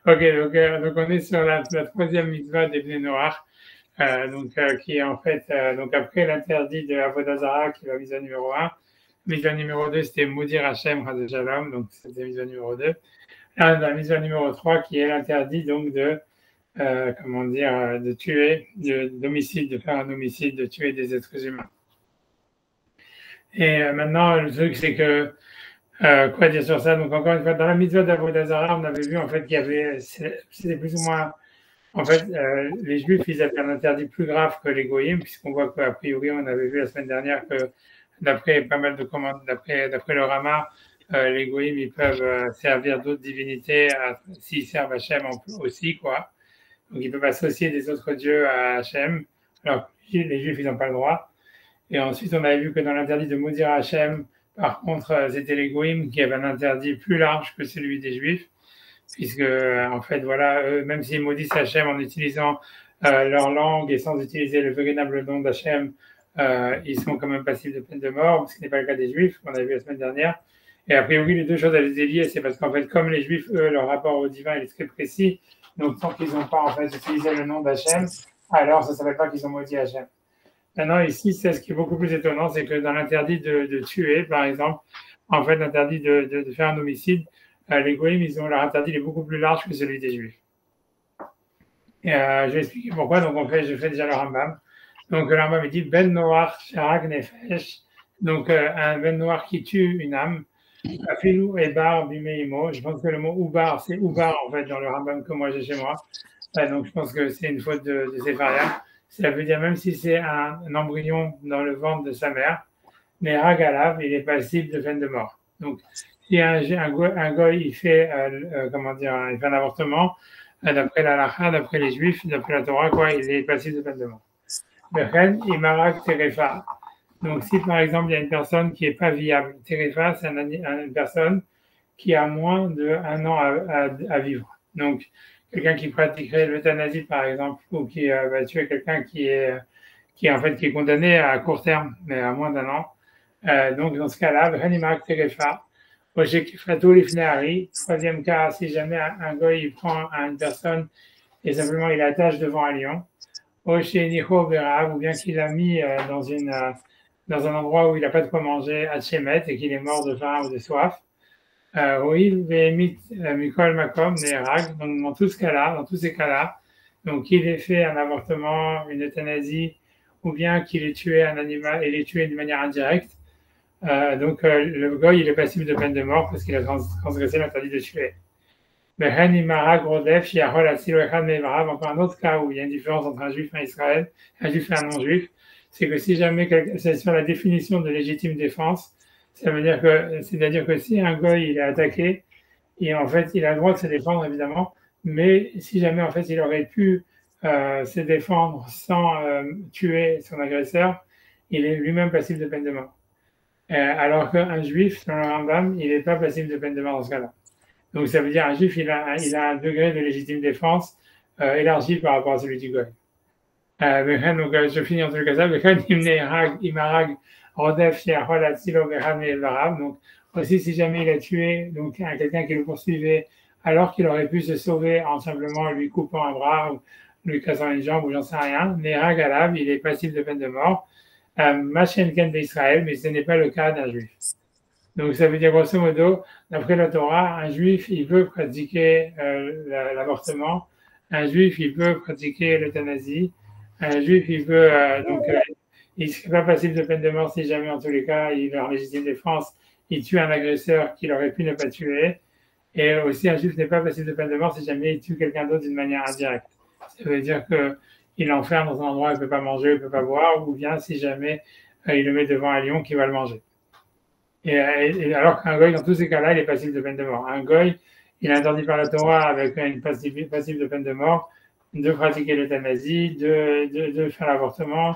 donc on est sur la troisième mitzvah des Bnei Noach, qui est en fait, donc après l'interdit de Avodah Zarah, qui est la mitzvah numéro 1, mitzvah numéro 2, c'était Moudir Hashem, Chas Shalom, donc c'était mitzvah numéro 2. Là, la mitzvah numéro 3, qui est l'interdit donc de, de tuer, d'homicide, de faire un homicide, de tuer des êtres humains. Et maintenant, le truc, c'est que, quoi dire sur ça? Donc, encore une fois, dans la mitzvah d'Avodah Zarah, on avait vu en fait qu'il y avait, c'était plus ou moins, en fait, les Juifs, ils avaient un interdit plus grave que les Goïms, puisqu'on voit qu'a priori, on avait vu la semaine dernière que, d'après pas mal de commandes, d'après le Rama, les Goïms, ils peuvent servir d'autres divinités s'ils servent Hachem aussi, quoi. Donc, ils peuvent associer des autres dieux à Hachem. Alors, les Juifs, ils n'ont pas le droit. Et ensuite, on avait vu que dans l'interdit de maudire Hachem, par contre, c'était les Goïms qui avaient un interdit plus large que celui des Juifs, puisque, en fait, voilà, eux, même s'ils maudissent Hachem en utilisant leur langue et sans utiliser le véritable nom d'Hachem, ils sont quand même passibles de peine de mort, ce qui n'est pas le cas des Juifs, qu'on a vu la semaine dernière. Et a priori, les deux choses, elles étaient liées, c'est parce qu'en fait, comme les Juifs, eux, leur rapport au divin, il est très précis, donc tant qu'ils n'ont pas, en fait, utilisé le nom d'Hachem, alors ça ne s'appelle pas qu'ils ont maudit Hachem. Maintenant, ici, c'est ce qui est beaucoup plus étonnant, c'est que dans l'interdit de tuer, par exemple, en fait, l'interdit de faire un homicide, les Goïms, ils ont leur interdit est beaucoup plus large que celui des Juifs. Et je vais expliquer pourquoi. Donc, je fais déjà le Rambam. Donc, le Rambam, il dit Ben Noach Sharak Nefesh. Donc, un Ben Noach qui tue une âme. Afilou Ebar Bimeimo. Je pense que le mot Oubar, c'est Oubar, en fait, dans le Rambam que moi j'ai chez moi. Donc, je pense que c'est une faute de Séphariens. Ça veut dire même si c'est un embryon dans le ventre de sa mère, mais Ragalav, il est passible de peine de mort. Donc, si un goy, il fait, il fait un avortement, d'après la halakha, d'après les Juifs, d'après la Torah, quoi, il est passible de peine de mort. Bechen, Imarak Terefa. Donc, si par exemple, il y a une personne qui n'est pas viable, Terefa, c'est une personne qui a moins d'1 an à vivre. Donc, quelqu'un qui pratiquerait l'euthanasie, par exemple, ou qui va tuer quelqu'un qui est condamné à court terme, mais à moins d'1 an. Donc, dans ce cas-là, Imarak Terefa. Troisième cas, si jamais un goy il prend une personne et simplement il l'attache devant un lion, ou bien qu'il l'a mis dans un endroit où il n'a pas de quoi manger à Tchemet et qu'il est mort de faim ou de soif. Donc dans tous ces cas-là, donc qu'il ait fait un avortement, une euthanasie, ou bien qu'il ait tué un animal et l'ait tué de manière indirecte, le goy, il est passible de peine de mort parce qu'il a transgressé l'interdit de tuer. Mais encore un autre cas où il y a une différence entre un juif et un Israël, un juif et un non-juif, c'est que si jamais c'est sur la définition de légitime défense, c'est-à-dire que si un goy il est attaqué, et en fait il a le droit de se défendre évidemment, mais si jamais en fait il aurait pu se défendre sans tuer son agresseur, il est lui-même passible de peine de mort. Alors qu'un juif, dans le Rambam, il n'est pas passible de peine de mort dans ce cas-là. Donc ça veut dire un juif, il a un degré de légitime défense élargi par rapport à celui du goy. Donc je finis en tout cas ça. Donc aussi si jamais il a tué donc quelqu'un qui le poursuivait alors qu'il aurait pu se sauver en simplement lui coupant un bras ou lui cassant une jambe ou j'en sais rien, Nerag Alav, il est passible de peine de mort. Machenken d'Israël, mais ce n'est pas le cas d'un juif. Donc ça veut dire grosso modo, d'après la Torah, un juif il peut pratiquer l'avortement, un juif il peut pratiquer l'euthanasie, un juif il peut il ne serait pas passible de peine de mort si jamais en tous les cas il est en légitime défense, il tue un agresseur qu'il aurait pu ne pas tuer, et aussi un juif n'est pas passible de peine de mort si jamais il tue quelqu'un d'autre d'une manière indirecte. Ça veut dire que il l'enferme dans un endroit où il ne peut pas manger, il ne peut pas boire, ou bien si jamais il le met devant un lion qui va le manger. Et alors qu'un goy, dans tous ces cas-là, il est passible de peine de mort. Un goy, il est interdit par la Torah avec une passible de peine de mort de pratiquer l'euthanasie, de faire l'avortement,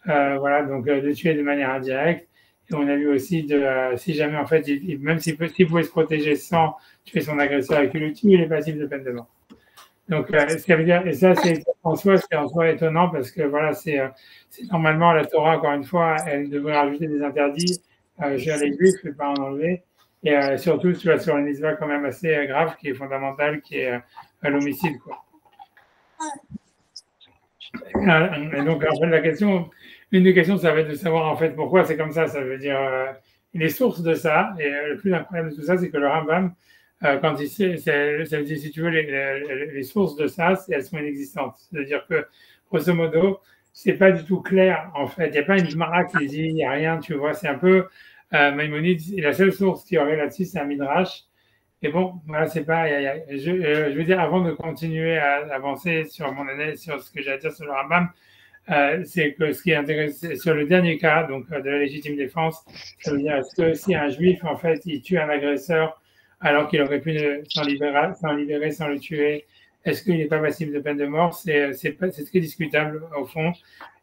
donc de tuer de manière indirecte. Et on a vu aussi si jamais en fait, même s'il pouvait se protéger sans tuer son agresseur et qu'il le tue, il est passible de peine de mort. Donc, ce qui veut dire, et ça, c'est en soi étonnant parce que voilà, c'est normalement la Torah, encore une fois, elle devrait rajouter des interdits. Les juifs, je ne vais pas en enlever. Et surtout, tu vas sur une isba quand même assez grave, qui est fondamentale, qui est l'homicide, quoi. Et donc, en fait, une des questions, ça va être de savoir en fait pourquoi c'est comme ça. Ça veut dire les sources de ça. Et le plus incroyable de tout ça, c'est que le Rambam, quand il sait, ça veut dire, si tu veux, les sources de ça, elles sont inexistantes. C'est-à-dire que, grosso modo, c'est pas du tout clair, en fait. Il n'y a pas une Gemara qui dit, il n'y a rien, tu vois. C'est un peu Maïmonide, la seule source qu'il y aurait là-dessus, c'est un Midrash. Et bon, voilà, c'est pas. Je veux dire, avant de continuer à avancer sur mon analyse, sur ce que j'ai à dire sur le Rambam, c'est que ce qui est intéressant sur le dernier cas, donc de la légitime défense, ça veut dire est-ce que si un juif, en fait, il tue un agresseur alors qu'il aurait pu s'en libérer sans le tuer, est-ce qu'il n'est pas passible de peine de mort? C'est très discutable au fond.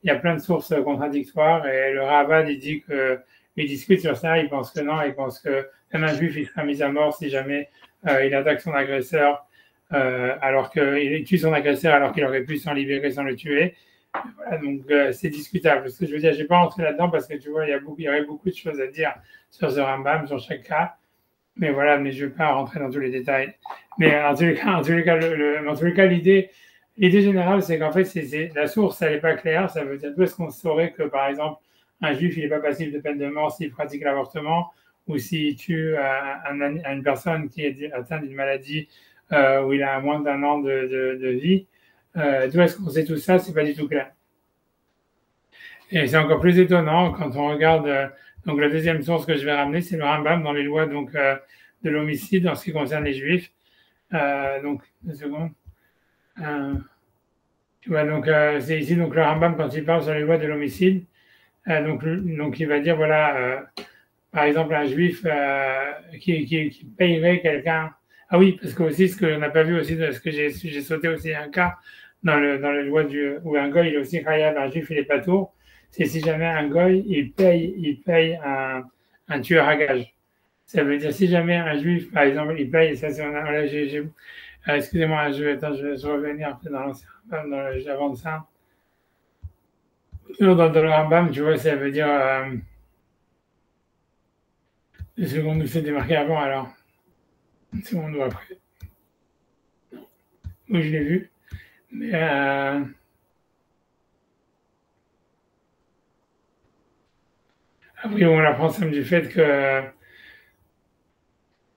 Il y a plein de sources contradictoires et le Ravad, il dit que il discute sur ça, il pense que non, il pense que même un juif, il sera mis à mort si jamais il attaque son agresseur alors qu'il tue son agresseur alors qu'il aurait pu s'en libérer sans le tuer. Voilà, donc c'est discutable. Ce que je veux dire, je n'ai pas rentré là-dedans parce que tu vois, il y aurait beaucoup de choses à dire sur ce Rambam, sur chaque cas. Mais voilà, mais je ne vais pas rentrer dans tous les détails. Mais en tous les cas, l'idée générale, c'est qu'en fait, la source, elle n'est pas claire. Ça veut dire, d'où est-ce qu'on saurait que, par exemple, un juif, il n'est pas passible de peine de mort s'il pratique l'avortement ou s'il tue une personne qui est atteinte d'une maladie où il a moins d'un an de vie. D'où est-ce qu'on sait tout ça? C'est pas du tout clair. Et c'est encore plus étonnant quand on regarde. Donc la deuxième source que je vais ramener, c'est le Rambam dans les lois donc de l'homicide en ce qui concerne les Juifs. Donc 2 secondes. Tu vois, donc c'est ici donc le Rambam quand il parle sur les lois de l'homicide. Donc il va dire voilà, par exemple un Juif qui payerait quelqu'un. Ah oui, parce que aussi ce qu'on n'a pas vu aussi, ce que j'ai sauté aussi un cas dans les lois où un goy il est aussi khayab, un Juif il est pas tour. C'est si jamais un goy il paye un tueur à gage. Ça veut dire si jamais un Juif par exemple il paye, ça c'est voilà, excusez-moi, je vais revenir dans l'ancien Rambam, avant ça. Dans le Rambam, tu vois, ça veut dire 2 secondes où c'est démarqué avant alors. 1 seconde ou après. Oui, je l'ai vu. Mais après, on apprend ça du fait que,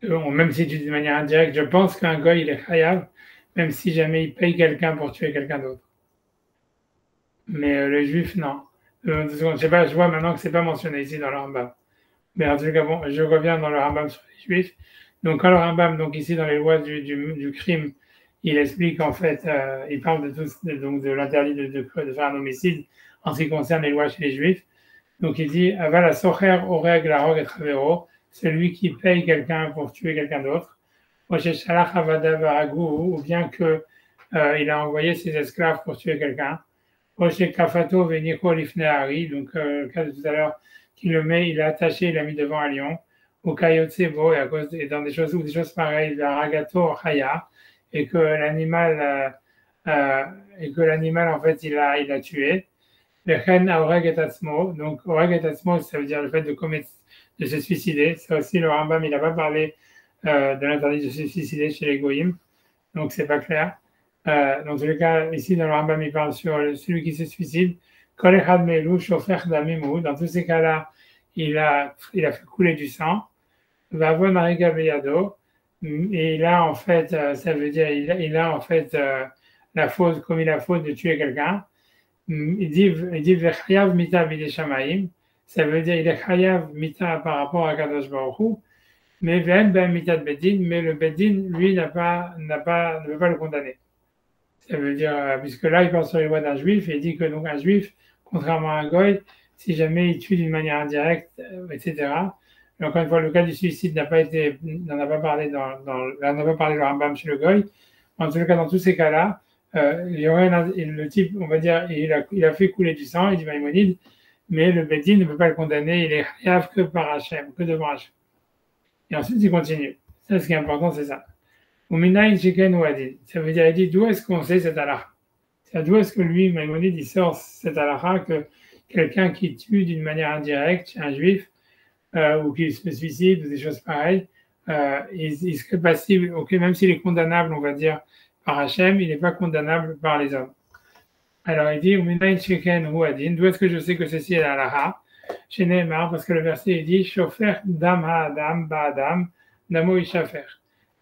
même si tu dis de manière indirecte, je pense qu'un gars, il est khayab, même si jamais il paye quelqu'un pour tuer quelqu'un d'autre. Mais le juif, non. 2 secondes, je sais pas, je vois maintenant que c'est pas mentionné ici dans le Rambam. Mais en tout cas, bon, je reviens dans le Rambam sur les juifs. Donc, quand le Rambam, donc ici dans les lois du crime, il explique en fait, il parle de l'interdit de faire un homicide en ce qui concerne les lois chez les juifs. Donc il dit Avala socher oreg larog et travero, celui qui paye quelqu'un pour tuer quelqu'un d'autre. Ou bien que il a envoyé ses esclaves pour tuer quelqu'un. Kafato veniko lifneari, donc le cas de tout à l'heure, qu'il le met, il l'a attaché, il l'a mis devant un lion. Ou kayotsebo, et dans des choses pareilles, la ragato chaya, et que l'animal en fait il a tué. Donc, oreg et atzmo, ça veut dire le fait de se suicider. C'est aussi le Rambam, il n'a pas parlé de l'interdit de se suicider chez les goyim, donc c'est pas clair. Dans tous les cas, ici dans le Rambam, il parle sur celui qui se suicide. Dans tous ces cas-là, il a fait couler du sang. Et là, en fait, ça veut dire il a en fait commis la faute de tuer quelqu'un. Il dit Vechayav mita bideshamaim, ça veut dire il est chayav mita par rapport à Kadosh Baruch Hu, mais ve'en ben mita de bedin, mais le bedin lui ne veut pas le condamner. Ça veut dire puisque là il parle sur les lois d'un juif et il dit que donc un juif, contrairement à un goy, si jamais il tue d'une manière indirecte, etc. Mais encore une fois, le cas du suicide n'en a pas parlé le Rambam chez le goy. En tout cas, dans tous ces cas-là. Il y aurait le type, on va dire, il a fait couler du sang, il dit Maïmonide, mais le Bedin ne peut pas le condamner, il est chayav que par Hachem, que devant Hachem. Et ensuite, il continue. Ça, ce qui est important, c'est ça. Uminayin chiken ou adin. Ça veut dire, il dit, d'où est-ce qu'on sait cette halakha? D'où est-ce que lui, Maïmonide, il sort cette halakha que quelqu'un qui tue d'une manière indirecte, un juif, ou qui se suicide, ou des choses pareilles, il serait passible, ok, même s'il est condamnable, on va dire, par Hachem, il n'est pas condamnable par les hommes. Alors il dit, d'où est-ce que je sais que ceci est la halakha? Chez Nehemar, parce que le verset il dit, Shofer dam ha'adam ba'adam, damo ishafer.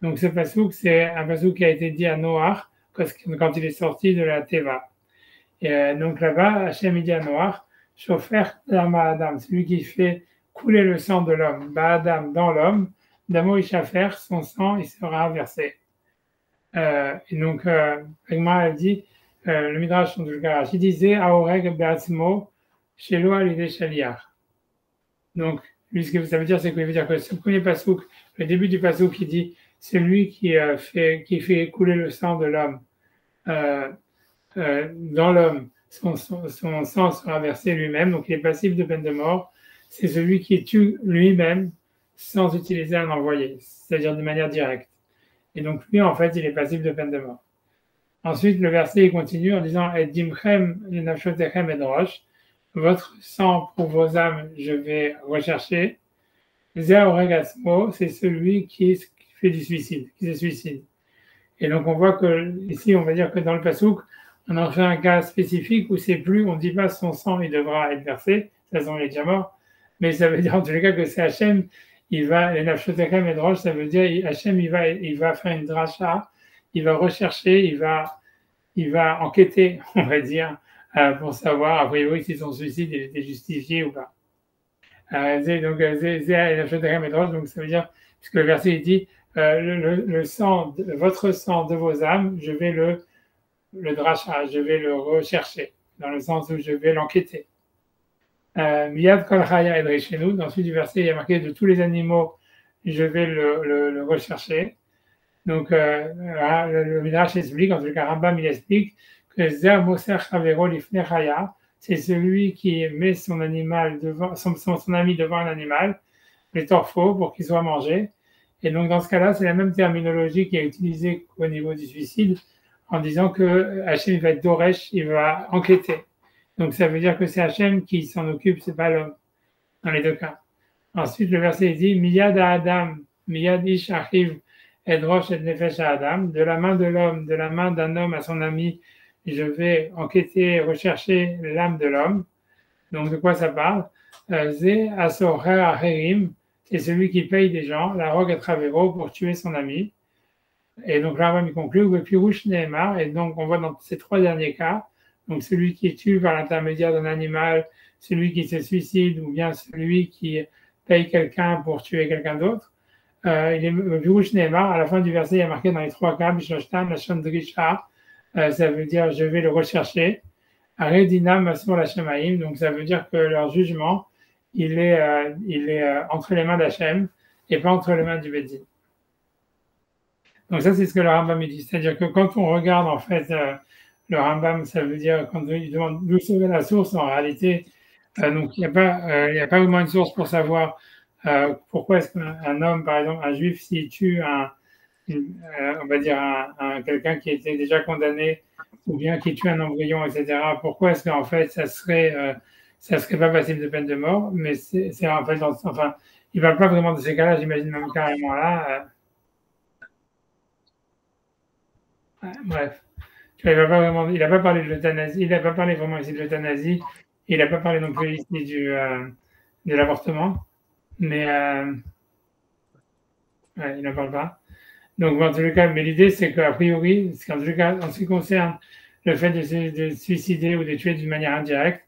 Donc ce pasouk, c'est un pasouk qui a été dit à Noach quand il est sorti de la Teva. Et donc là-bas, Hachem il dit à Noach, Shofer dam ha'adam, celui qui fait couler le sang de l'homme, ba'adam, dans l'homme, damo ishafer, son sang il sera versé. Et donc, elle dit, le Midrash de Garash, il disait Aoreg Beatzmo Shelo Alideh Shaliach. Donc, lui, ce que ça veut dire, c'est qu'il veut dire que ce premier pasouk, le début du pasouk, il dit celui qui fait couler le sang de l'homme dans l'homme, son sang sera versé lui-même, donc il est passible de peine de mort. C'est celui qui tue lui-même sans utiliser un envoyé, c'est-à-dire de manière directe. Et donc, lui, en fait, il est passible de peine de mort. Ensuite, le verset il continue en disant Et dimchem nafshotechem edrosh, votre sang pour vos âmes, je vais rechercher. Zeh oregasmo, c'est celui qui fait du suicide, qui se suicide. Et donc, on voit que ici, on va dire que dans le pasouk, on en fait un cas spécifique où c'est plus, on ne dit pas son sang, il devra être versé, de toute façon, il est déjà mort, mais ça veut dire en tous les cas que c'est Hachem, il va, les nafshotechem edrosh, ça veut dire Hachem, il va faire une dracha, il va rechercher, il va enquêter, on va dire, pour savoir, a priori, si son suicide il était justifié ou pas. Donc, ça veut dire, puisque le verset il dit, le sang, votre sang de vos âmes, je vais le dracha, je vais le rechercher, dans le sens où je vais l'enquêter. Miyad kol chaya edreshenu, dans celui du verset, il y a marqué de tous les animaux, je vais le rechercher. Donc, le Midrash explique, en tout cas, Rambam, il explique que Zer Moser Chavero Lifnei Chaya, c'est celui qui met son animal devant, son ami devant un animal, les torfaux, pour qu'il soit mangé. Et donc, dans ce cas-là, c'est la même terminologie qui est utilisée au niveau du suicide, en disant que Hachem va être Doresh, il va enquêter. Donc, ça veut dire que c'est Hachem qui s'en occupe, c'est pas l'homme, dans les deux cas. Ensuite, le verset dit Miyad Adam, Miyad Ish Achiv, Edrosh et Nefesh Adam, de la main de l'homme, de la main d'un homme à son ami, je vais enquêter, rechercher l'âme de l'homme. Donc, de quoi ça parle? Zé Asorer Acherim, c'est celui qui paye des gens, la rogue à travero pour tuer son ami. Et donc, là, on va conclure, et puis Rouch Nehemar, et donc, on voit dans ces trois derniers cas, donc celui qui tue par l'intermédiaire d'un animal, celui qui se suicide, ou bien celui qui paye quelqu'un pour tuer quelqu'un d'autre. Il est Birouch Nehemar, à la fin du verset, il y a marqué dans les trois cas, Bishloshtan, Lashon Drisha, ça veut dire je vais le rechercher. Aredina Masur Lashemaim, donc ça veut dire que leur jugement, il est entre les mains d'Hachem et pas entre les mains du Bédine. Donc ça, c'est ce que le Rambam dit. C'est-à-dire que quand on regarde, en fait, le Rambam, ça veut dire, quand il demande d'où serait la source, en réalité, donc il n'y a pas vraiment une source pour savoir pourquoi est-ce qu'un homme, par exemple, un juif, s'il tue on va dire quelqu'un qui était déjà condamné ou bien qui tue un embryon, etc., pourquoi est-ce qu'en fait ça serait pas passible de peine de mort, mais c'est en fait, enfin, il ne parle pas vraiment de ces cas-là, j'imagine même carrément là. Bref, il n'a pas parlé de l'euthanasie, il n'a pas parlé vraiment ici de l'euthanasie, il n'a pas parlé non plus ici de l'avortement, mais il n'en parle pas. Donc, en tout cas, mais l'idée, c'est qu'a priori, en tout cas, en ce qui concerne le fait de suicider ou de tuer d'une manière indirecte,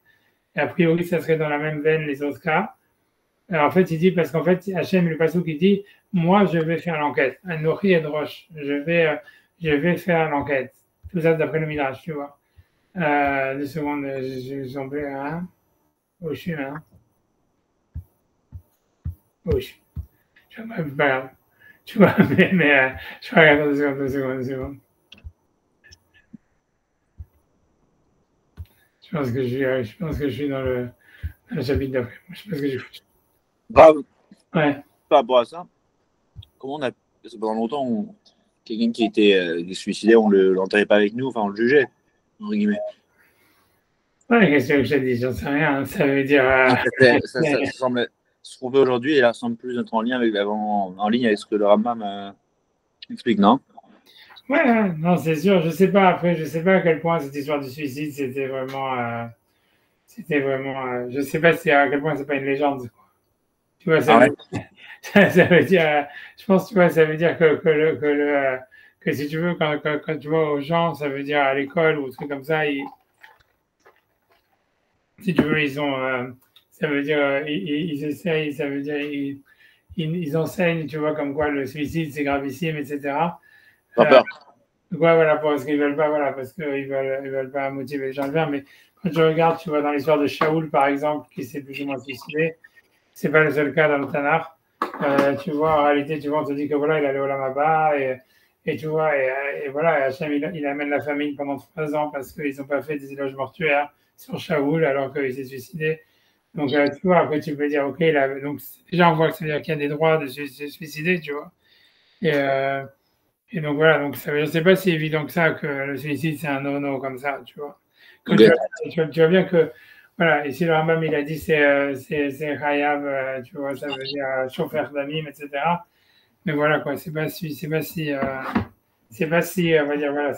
a priori, ça serait dans la même veine les autres cas. Alors, en fait, il dit, parce qu'en fait, Hachem, le passouk, il dit, moi, je vais faire l'enquête. Anochi et Drosh, je vais faire l'enquête. Tout ça d'après le Midrash, tu vois. 2 secondes, je tombé à... Où je suis là? Où je suis? Je ne sais pas. Tu vois, mais je regarde 2 secondes. Je pense que je suis dans le chapitre d'après. Je pense que j'ai foutu. Grave. Ouais. Par rapport à ça, comment on a... Pendant longtemps, quelqu'un qui était suicidé, on ne l'enterrait pas avec nous, enfin on le jugeait, entre guillemets. Ouais, qu'est-ce que je te dis? J'en sais rien. Ça veut dire... ça semble... ce qu'on fait aujourd'hui, elle semble plus être en ligne avec ce que le Rambam explique, non? Ouais, non, c'est sûr. Je sais pas. Après, je sais pas à quel point cette histoire du suicide, c'était vraiment. Je sais pas si à quel point c'est pas une légende. Tu vois, Ah ouais? ça veut dire. Je pense, tu vois, ça veut dire que si tu veux, quand tu vois aux gens, ça veut dire à l'école ou des trucs comme ça, si tu veux, ça veut dire, ils essayent, ça veut dire, ils enseignent, tu vois, comme quoi le suicide c'est gravissime, etc. Pas Euh, peur. Ouais, voilà, parce qu'ils veulent pas, voilà, parce ils veulent pas motiver les gens à le faire. Mais quand tu regardes, tu vois, dans l'histoire de Shaoul, par exemple, qui s'est plus ou moins suicidé, c'est pas le seul cas dans le Tanakh. Tu vois, en réalité, tu vois, on te dit que voilà, il allait au Lamaba et tu vois, et voilà, Hachem, il amène la famine pendant 3 ans parce qu'ils n'ont pas fait des éloges mortuaires sur Shaoul alors qu'il s'est suicidé. Donc, tu vois, après, tu peux dire, OK, donc déjà, on voit que c'est-à-dire qu'il y a des droits de se suicider, tu vois. Et, euh, et donc voilà, donc ça veut dire, c'est pas si évident que ça que le suicide c'est un no-no comme ça, tu vois. Comme Ok. tu vois bien que, voilà, ici le Rambam il a dit c'est Hayab, tu vois, ça veut dire chauffeur d'amim, etc. Mais voilà quoi, c'est pas si, on va dire, voilà,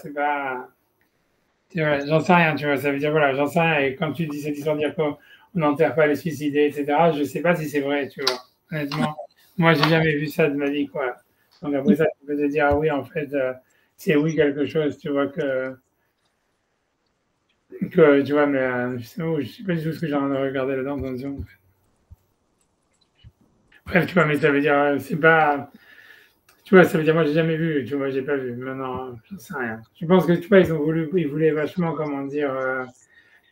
j'en sais rien, tu vois, ça veut dire, voilà, j'en sais rien. Et quand tu dis cette histoire de dire qu'on n'enterre pas les suicidés, etc., je sais pas si c'est vrai, tu vois. Honnêtement, moi, j'ai jamais vu ça de ma vie, quoi. Donc après ça, tu peux te dire, ah oui, en fait, c'est oui quelque chose, tu vois, tu vois, mais je sais pas du tout ce que j'ai envie de regarder là-dedans, attention. Bref, tu vois, mais ça veut dire, c'est pas, tu vois, ça veut dire, moi, j'ai jamais vu, tu vois, j'ai pas vu. Maintenant, j'en sais rien. Je pense que, tu vois, ils voulaient vachement, comment dire,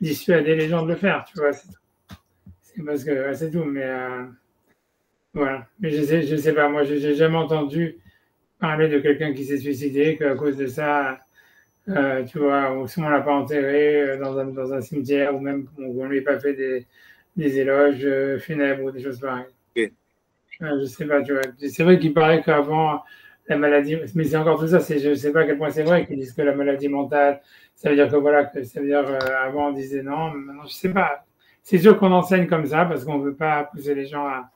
dissuader les gens de le faire, tu vois. C'est parce que c'est tout, mais voilà. Mais je sais pas. Moi, j'ai jamais entendu parler de quelqu'un qui s'est suicidé, qu'à cause de ça, tu vois, ou si on l'a pas enterré dans un cimetière, ou même on lui a pas fait des éloges funèbres ou des choses pareilles. Ok. Je sais pas, tu vois. C'est vrai qu'il paraît qu'avant la maladie, mais c'est encore tout ça. Je sais pas à quel point c'est vrai qu'ils disent que la maladie mentale, ça veut dire que voilà, que ça veut dire avant on disait non, mais maintenant je sais pas. C'est sûr qu'on enseigne comme ça parce qu'on veut pas pousser les gens à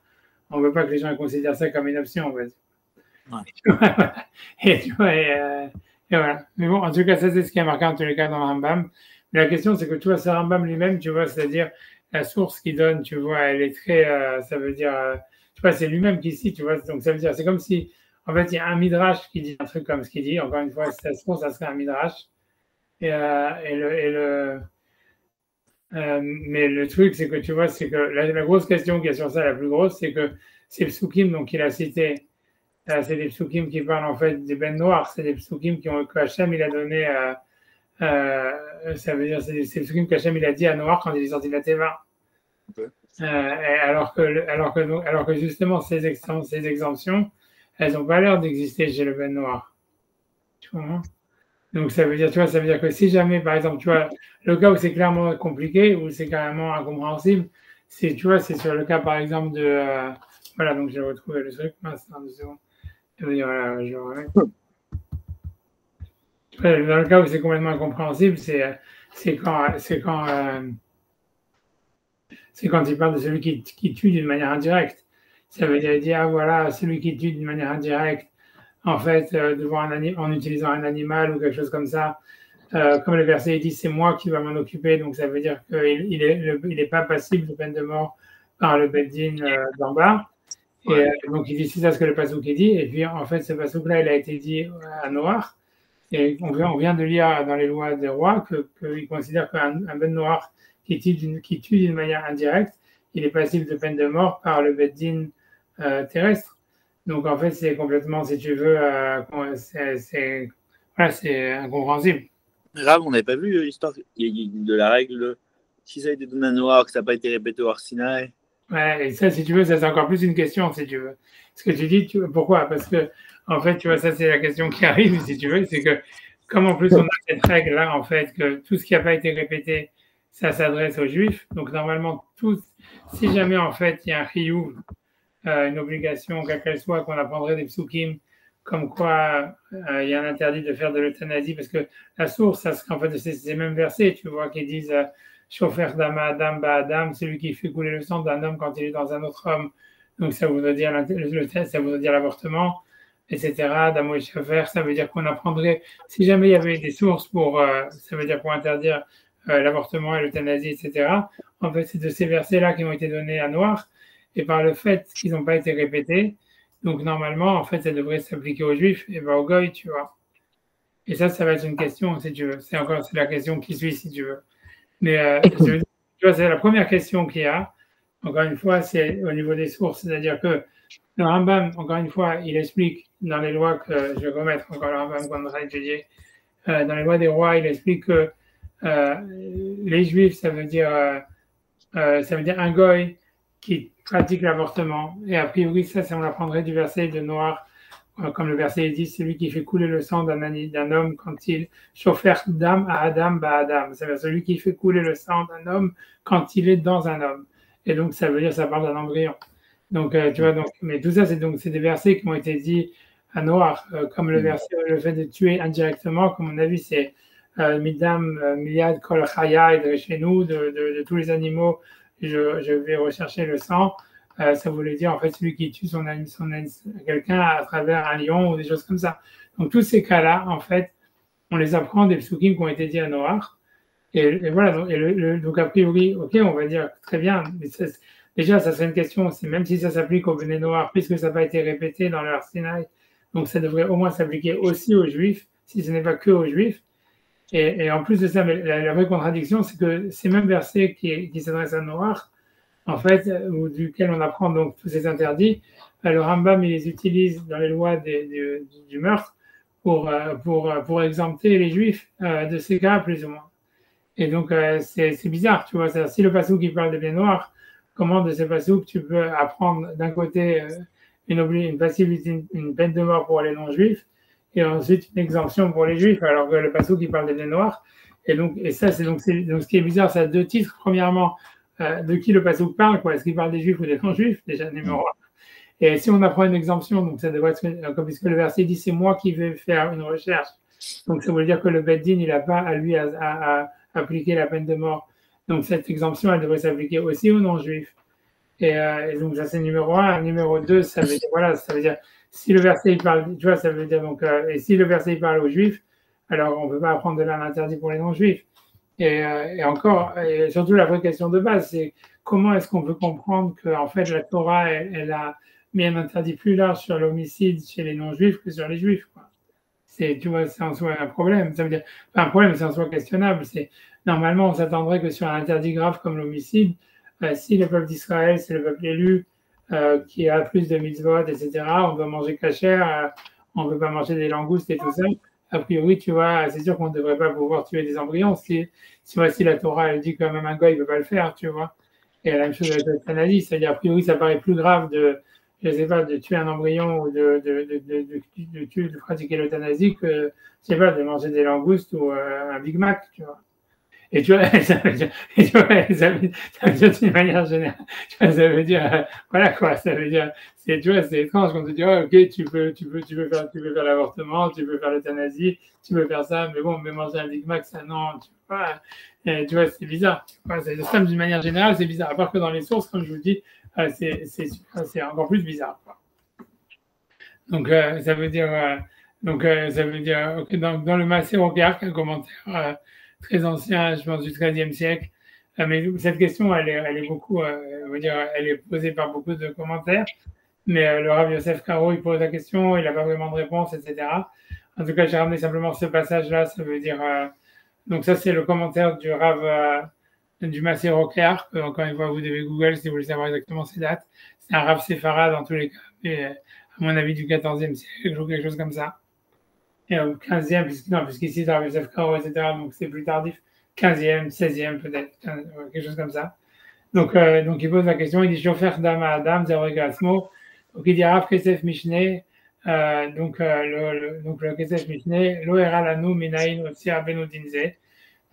on veut pas que les gens considèrent ça comme une option, on va dire. Ouais. Et, tu vois, et voilà. Mais bon, en tout cas, ça, c'est ce qui est marqué en tous les cas dans le Rambam. Mais la question, c'est que tu vois, ce Rambam lui-même, tu vois, c'est-à-dire la source qu'il donne, tu vois, elle est très, ça veut dire, tu vois, c'est lui-même qui cite, tu vois, donc ça veut dire, c'est comme si, en fait, il y a un midrash qui dit un truc comme ce qu'il dit, encore une fois, si ça se trouve, ça serait un midrash. Mais le truc, c'est que tu vois, c'est que la grosse question qui est sur ça, la plus grosse, c'est que c'est le Psukim, donc il a cité, c'est des psukim qui parlent en fait des bennes noires, c'est des psukim que Hachem il a donné, ça veut dire c'est des psukim qu'Hachem il a dit à Noir quand il est sorti de la Teva. Ok. Alors que justement ces exemptions, elles n'ont pas l'air d'exister chez le ben noir. Tu vois? Donc ça veut dire, tu vois, ça veut dire que si jamais, par exemple, tu vois, le cas où c'est clairement compliqué, où c'est carrément incompréhensible, c'est, tu vois, c'est sur le cas, par exemple, voilà, donc j'ai retrouvé le truc, mince, dans 2 secondes. Je veux dire, voilà, je remets. Dans le cas où c'est complètement incompréhensible, c'est quand, c'est quand, c'est quand il parle de celui qui tue d'une manière indirecte. Ça veut dire, il dit, ah voilà, celui qui tue d'une manière indirecte, en fait, en utilisant un animal ou quelque chose comme ça. Comme le verset il dit, c'est moi qui va m'en occuper, donc ça veut dire qu'il est pas passible de peine de mort par le Beddin d'en bas. Et Ouais. donc il dit, c'est ça ce que le Passouk dit. Et puis en fait, ce Passouk-là, il a été dit à Noir. Et on vient de lire dans les lois des rois qu'ils considèrent qu'un ben noir qui tue d'une manière indirecte, il est passible de peine de mort par le beddin terrestre. Donc en fait, c'est complètement, si tu veux, voilà, c'est incompréhensible. Grave, on n'avait pas vu l'histoire de la règle. Si ça a été donné à Noir, que ça n'a pas été répété au Arsinaï. Ouais, et ça, si tu veux, ça c'est encore plus une question, si tu veux. Ce que tu dis, pourquoi? Parce que, en fait, tu vois, ça c'est la question qui arrive, si tu veux, c'est que, comme en plus on a cette règle-là, en fait, que tout ce qui n'a pas été répété, ça s'adresse aux juifs. Donc, normalement, si jamais, en fait, il y a un chiyuv, une obligation, quelle qu'elle soit, qu'on apprendrait des psukim, comme quoi il y a un interdit de faire de l'euthanasie, parce que la source, ça serait en fait de ces mêmes versets, tu vois, qui disent Shofer Dama Adam Ba Adam, celui qui fait couler le sang d'un homme quand il est dans un autre homme, Donc, ça voudrait dire le test, ça voudrait dire l'avortement, etc. Damo et Shafer, ça veut dire qu'on apprendrait, si jamais il y avait des sources pour, ça veut dire pour interdire l'avortement et l'euthanasie, etc. En fait, c'est de ces versets-là qui ont été donnés à Noir, et par le fait qu'ils n'ont pas été répétés, donc normalement, en fait, ça devrait s'appliquer aux Juifs et pas aux Goïs, tu vois. Et ça va être une question, si tu veux. C'est la question qui suit, si tu veux. Mais tu vois, c'est la première question qu'il y a. Encore une fois, c'est au niveau des sources, c'est-à-dire que le Rambam, encore une fois, il explique dans les lois que je vais remettre encore le Rambam qu'on va étudier. Dans les lois des rois, il explique que les Juifs, ça veut dire un goy qui pratique l'avortement. Et a priori, ça on l'apprendrait du verset de Noir, comme le verset dit, celui qui fait couler le sang d'un homme quand il chauffeur d'âme à Adam, bah Adam. C'est celui qui fait couler le sang d'un homme quand il est dans un homme. Et donc, ça veut dire, ça parle d'un embryon. Donc, tu vois, mais tout ça, c'est des versets qui ont été dits à Noir, comme le fait de tuer indirectement, comme on a vu, c'est Midam, Miliad, Kol Chaya, et chez nous, de tous les animaux, je vais rechercher le sang. Ça voulait dire, en fait, celui qui tue quelqu'un à travers un lion ou des choses comme ça. Donc, tous ces cas-là, en fait, on les apprend des psukim qui ont été dits à Noir. Et voilà, donc a priori, ok, on va dire très bien, mais déjà, ça serait une question, c'est même si ça s'applique aux Béné Noirs, puisque ça n'a pas été répété dans leur Sinaï, donc ça devrait au moins s'appliquer aussi aux Juifs, si ce n'est pas que aux Juifs. Et en plus de ça, mais la vraie contradiction, c'est que ces mêmes versets qui s'adressent à Noir, en fait, ou duquel on apprend donc tous ces interdits, le Rambam, il les utilise dans les lois du meurtre pour exempter les Juifs de ces cas, plus ou moins. Et donc, c'est bizarre, tu vois. Si le passouk qui parle des biens noirs, comment de ces passouks tu peux apprendre d'un côté une peine de mort pour les non-juifs et ensuite une exemption pour les juifs, alors que le passouk qui parle des biens noirs. Et ça, c'est donc ce qui est bizarre, ça a deux titres. Premièrement, de qui le passouk parle, quoi. Est-ce qu'il parle des juifs ou des non-juifs, déjà, numéro un. Et si on apprend une exemption, donc ça devrait être, puisque le verset dit c'est moi qui vais faire une recherche. Donc ça veut dire que le Beddin, il n'a pas à lui à appliquer la peine de mort. Donc cette exemption, elle devrait s'appliquer aussi aux non-juifs. Et donc ça c'est numéro un. Numéro deux, ça veut dire, voilà, ça veut dire, si le verset il parle, tu vois, ça veut dire donc, et si le verset il parle aux juifs, alors on ne peut pas apprendre de là l'interdit pour les non-juifs. Et encore, et surtout la vraie question de base, c'est comment est-ce qu'on peut comprendre que en fait la Torah, elle a mis un interdit plus large sur l'homicide chez les non-juifs que sur les juifs, quoi. Tu vois, c'est en soi un problème. Ça veut dire, pas un problème, c'est en soi questionnable. Normalement, on s'attendrait que sur un interdit grave comme l'homicide, si le peuple d'Israël, c'est le peuple élu, qui a plus de mitzvot, etc., on doit manger kasher, on ne peut pas manger des langoustes et tout ça. A priori, tu vois, c'est sûr qu'on ne devrait pas pouvoir tuer des embryons. Si la Torah, elle dit que même un gars, il ne peut pas le faire, tu vois. Et la même chose avec l'euthanasie, c'est-à-dire, a priori, ça paraît plus grave je ne sais pas, de tuer un embryon ou de pratiquer l'euthanasie que, je ne sais pas, de manger des langoustes ou un Big Mac, tu vois. Et tu vois, ça veut dire d'une manière générale, tu vois, ça veut dire, voilà quoi, ça veut dire, tu vois, c'est étrange quand tu dis, oh, ok, tu peux faire l'avortement, tu peux faire l'euthanasie, tu peux faire ça, mais bon, mais manger un Big Mac, ça non, tu vois, c'est bizarre. C'est ça, d'une manière générale, c'est bizarre. À part que dans les sources, comme je vous dis, c'est encore plus bizarre, quoi. Donc, ça veut dire, okay, dans le Maaseh Rokeach, un commentaire très ancien, je pense du XIIIe siècle, mais cette question, elle est beaucoup, elle est posée par beaucoup de commentaires, mais le Rav Yosef Karo, il pose la question, il n'a pas vraiment de réponse, etc. En tout cas, j'ai ramené simplement ce passage-là, ça veut dire, donc ça, c'est le commentaire du Rav du Maaseh Rokeach, encore une fois, vous devez Google si vous voulez savoir exactement ces dates. C'est un Rav séfarade dans tous les cas, mais à mon avis du XIVe siècle ou quelque chose comme ça. Et au 15e, puisqu'ici, c'est Rav Yosef Karo, etc., donc c'est plus tardif, 15e, 16e peut-être, quelque chose comme ça. Donc il pose la question, il dit « Shofer dam à Adam, zerregasmo ». Donc il dit « Rav Kesef Mishneh ». Donc le Kesef Mishneh, « Lo era lanu minayin otsi abenu dinze ».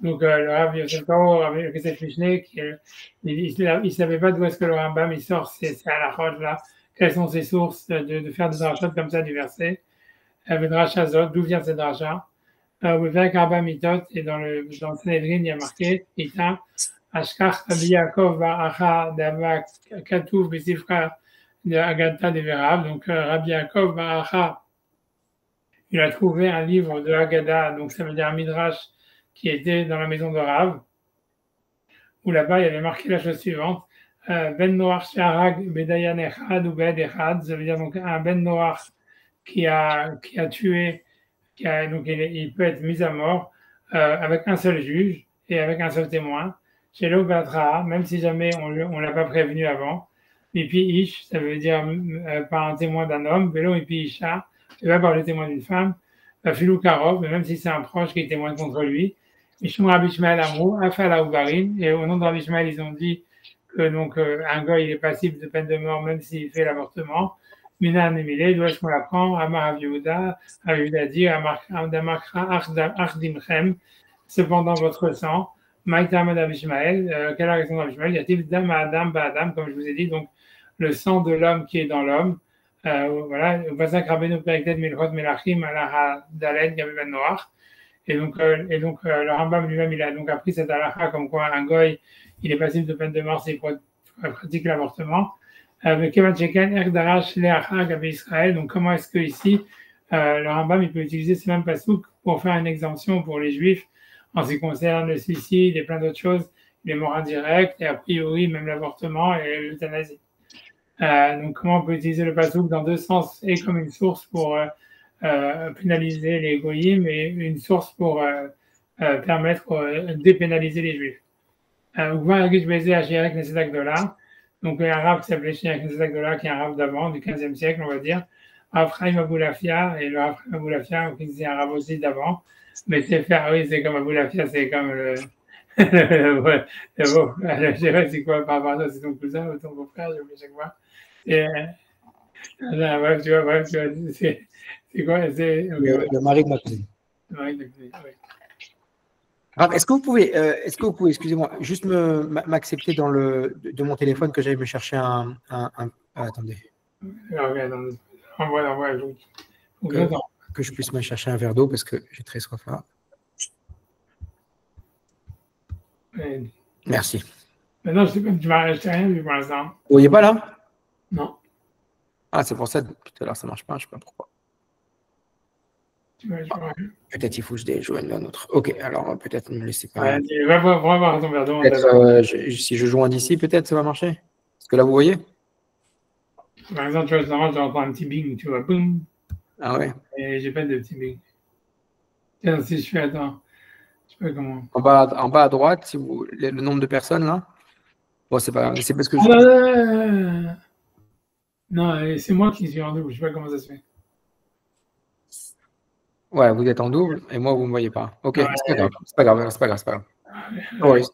Donc, le Rav Yosef Karo, le Kesef Mishneh, il ne savait pas d'où est-ce que le Rambam il sort ces halachot-là, quelles sont ses sources de faire des drachot comme ça du verset. Drachazot, d'où vient cette dracha? Avec Arba Mitot, et dans le Sanhedrin, il y a marqué Ita, Ashkach Rabbi Yaakov Baracha Dava Katuv Besifra de Agatha de Verav. Donc, Rabbi Yaakov Baracha, il a trouvé un livre de Haggadah, donc ça veut dire un midrash qui était dans la maison de Rav, où là-bas il y avait marqué la chose suivante. Ben Noach Sharag Bedayan Echad ou Bed Echad, ça veut dire donc un Ben Noach qui a tué, donc il peut être mis à mort avec un seul juge et avec un seul témoin. Chez l'Obatra, même si jamais on ne l'a pas prévenu avant. Et puis Ish, ça veut dire par un témoin d'un homme. Vélo et puis Isha, c'est pas par le témoin d'une femme. Filou Karov, même si c'est un proche qui témoigne contre lui. Mishum Rabbi Shmael Amrou, Afala Ubarim. Et au nom de Rabbi Shmael, ils ont dit que donc un gars il est passible de peine de mort même s'il fait l'avortement. Mina Nemile, d'où est-ce qu'on l'apprend? Amar Aviouda, Aviouda dit, Damakra Ardimchem, cependant votre sang. Maïta Madame Ishmael, quelle est la raison d'Ishmael? Y a-t-il Dam Adam Adam, comme je vous ai dit, donc le sang de l'homme qui est dans l'homme. Voilà, Vasak Rabbeinu Periktet Milchot Melachim Alaha Daled Gabiban Noach. Et donc, le Rambam lui-même, il a donc appris cette halakha comme quoi un goy, il est passible de peine de mort s'il pratique l'avortement. Donc, comment est-ce que ici, le Rambam, il peut utiliser ce même pasouk pour faire une exemption pour les Juifs en ce qui concerne le suicide et plein d'autres choses, les morts indirects et a priori même l'avortement et l'euthanasie. Donc, comment on peut utiliser le pasouk dans deux sens, et comme une source pour pénaliser les goyim et une source pour permettre de dépénaliser les Juifs. Donc, un rave qui s'appelait Shia Knesset qui est un rave d'avant, du 15e siècle, on va dire. Rav Chaim Aboulafia, et le Rav Chaim Aboulafia, c'est un rave aussi d'avant. Mais c'est faire, oui, c'est comme Aboulafia, c'est comme le je dirais, c'est quoi par rapport à ça, c'est ton cousin ou ton beau-frère, j'ai oublié chaque fois. Et, bref, tu vois, c'est quoi? C'est le mari de ma cousine. Le mari de ma cousine, oui. Alors, est-ce que vous pouvez, excusez-moi, juste m'accepter de mon téléphone que j'aille me chercher attendez. Envoie, que je puisse me chercher un verre d'eau parce que j'ai très soif là. Merci. Mais non, je t'ai rien vu pour l'instant. Vous voyez pas là? Non. Ah, c'est pour ça, tout à l'heure ça marche pas, je sais pas pourquoi. Peut-être il faut que je déjoigne un autre. Ok, alors peut-être ne me laissez pas. Va voir ton verre d'eau. Si je joins d'ici, peut-être ça va marcher. Est-ce que là vous voyez? Par exemple, tu vois, je vais prendre un petit bing, tu vois, boum. Ah ouais. Et j'ai pas de petit bing. Tiens, si je fais, attends. Je sais pas comment. En bas à droite, si vous, le nombre de personnes là. Bon, c'est pas grave, c'est parce que non, c'est moi qui suis en double, je sais pas comment ça se fait. Ouais, vous êtes en double et moi vous me voyez pas. Ok, c'est pas grave. No worries.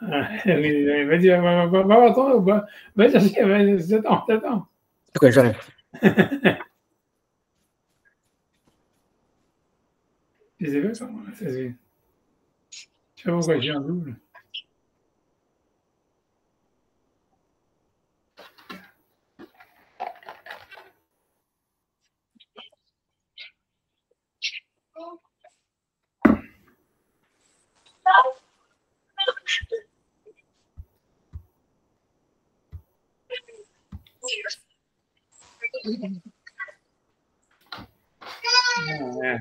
Vas-y, va voir ton, va chercher, t'attends. Ok, j'arrive. Je sais pas comment ça se fait. Je sais pas pourquoi j'ai un double. Ouais.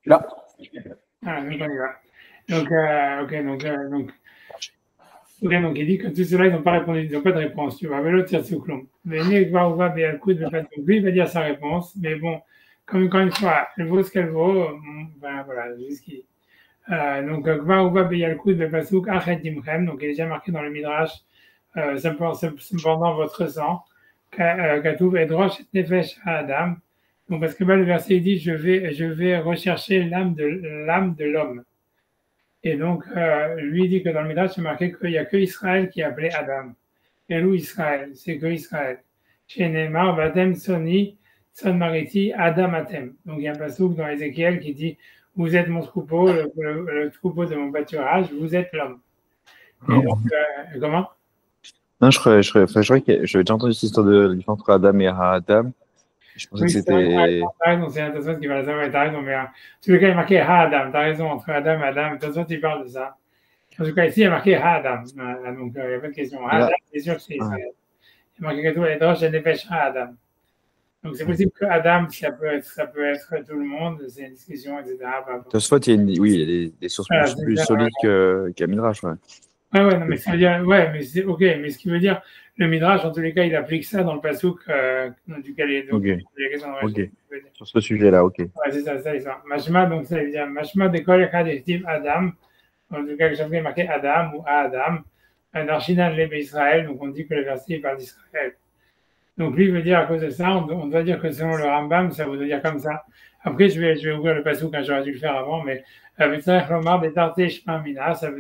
Là. Ah, donc on y va. Donc, il dit que tout cela, ils n'ont pas répondu, ils n'ont pas de réponse. Tu vois, mais l'autre tire sous clon. Mais lui, il va dire sa réponse. Mais bon, comme encore une fois, elle vaut ce qu'elle vaut. Ben voilà, jusqu'ici. Donc, donc, il est déjà marqué dans le Midrash, cependant votre sang, Katoub Edrosh Nefesh Adam. Donc, parce que le verset il dit, je vais rechercher l'âme de l'homme. Et donc, lui dit que dans le Midrash, c'est marqué qu'il n'y a que Israël qui est appelé Adam. Et où Israël? C'est que Israël. Chez Neymar, Vatem Soni, Son Mariti, Adam Atem. Donc, il y a un passouk dans Ézéchiel qui dit, vous êtes mon troupeau, le troupeau de mon pâturage, vous êtes l'homme. Et donc, comment? Non, je crois que j'avais déjà entendu cette histoire de la différence entre Adam et Adam. Je pensais que Oui, c'est vrai, c'était. t'as raison, c'est intéressant qui va le savoir, t'as raison, mais en tout cas, il y a marqué Ha-Adam, t'as raison, entre Adam et Adam, de toute façon, tu parles de ça. En tout cas, ici, il y a marqué Ha-Adam, donc il n'y a pas de question. Et Ha-Adam, là, c'est sûr que c'est ouais. Israël. Il y a marqué que tout les droits, j'ai dépêche Ha-Adam. Donc c'est possible que Adam, ça peut être tout le monde, c'est une discussion, etc. Tosfot, oui, il y a des sources Voilà, plus solides qu'à Midrash. Ouais. ouais, non, mais ça veut dire, ouais, mais c'est ok, mais ce qui veut dire, le Midrash, en tous les cas, il applique ça dans le pasouk duquel il Ok, y a question ok. Sur ce sujet-là, ok. Ouais, c'est ça, l'histoire. Mashma, donc ça veut dire, Mashma de kol echad echtiv Adam, en tout cas, que j'avais marqué Adam ou Adam, un archinan lebe Israël, donc on dit que le verset parle d'Israël. Donc lui veut dire à cause de ça, on doit dire que selon le Rambam, ça veut dire comme ça. Après, je vais ouvrir le passage quand j'aurais dû le faire avant, mais ça veut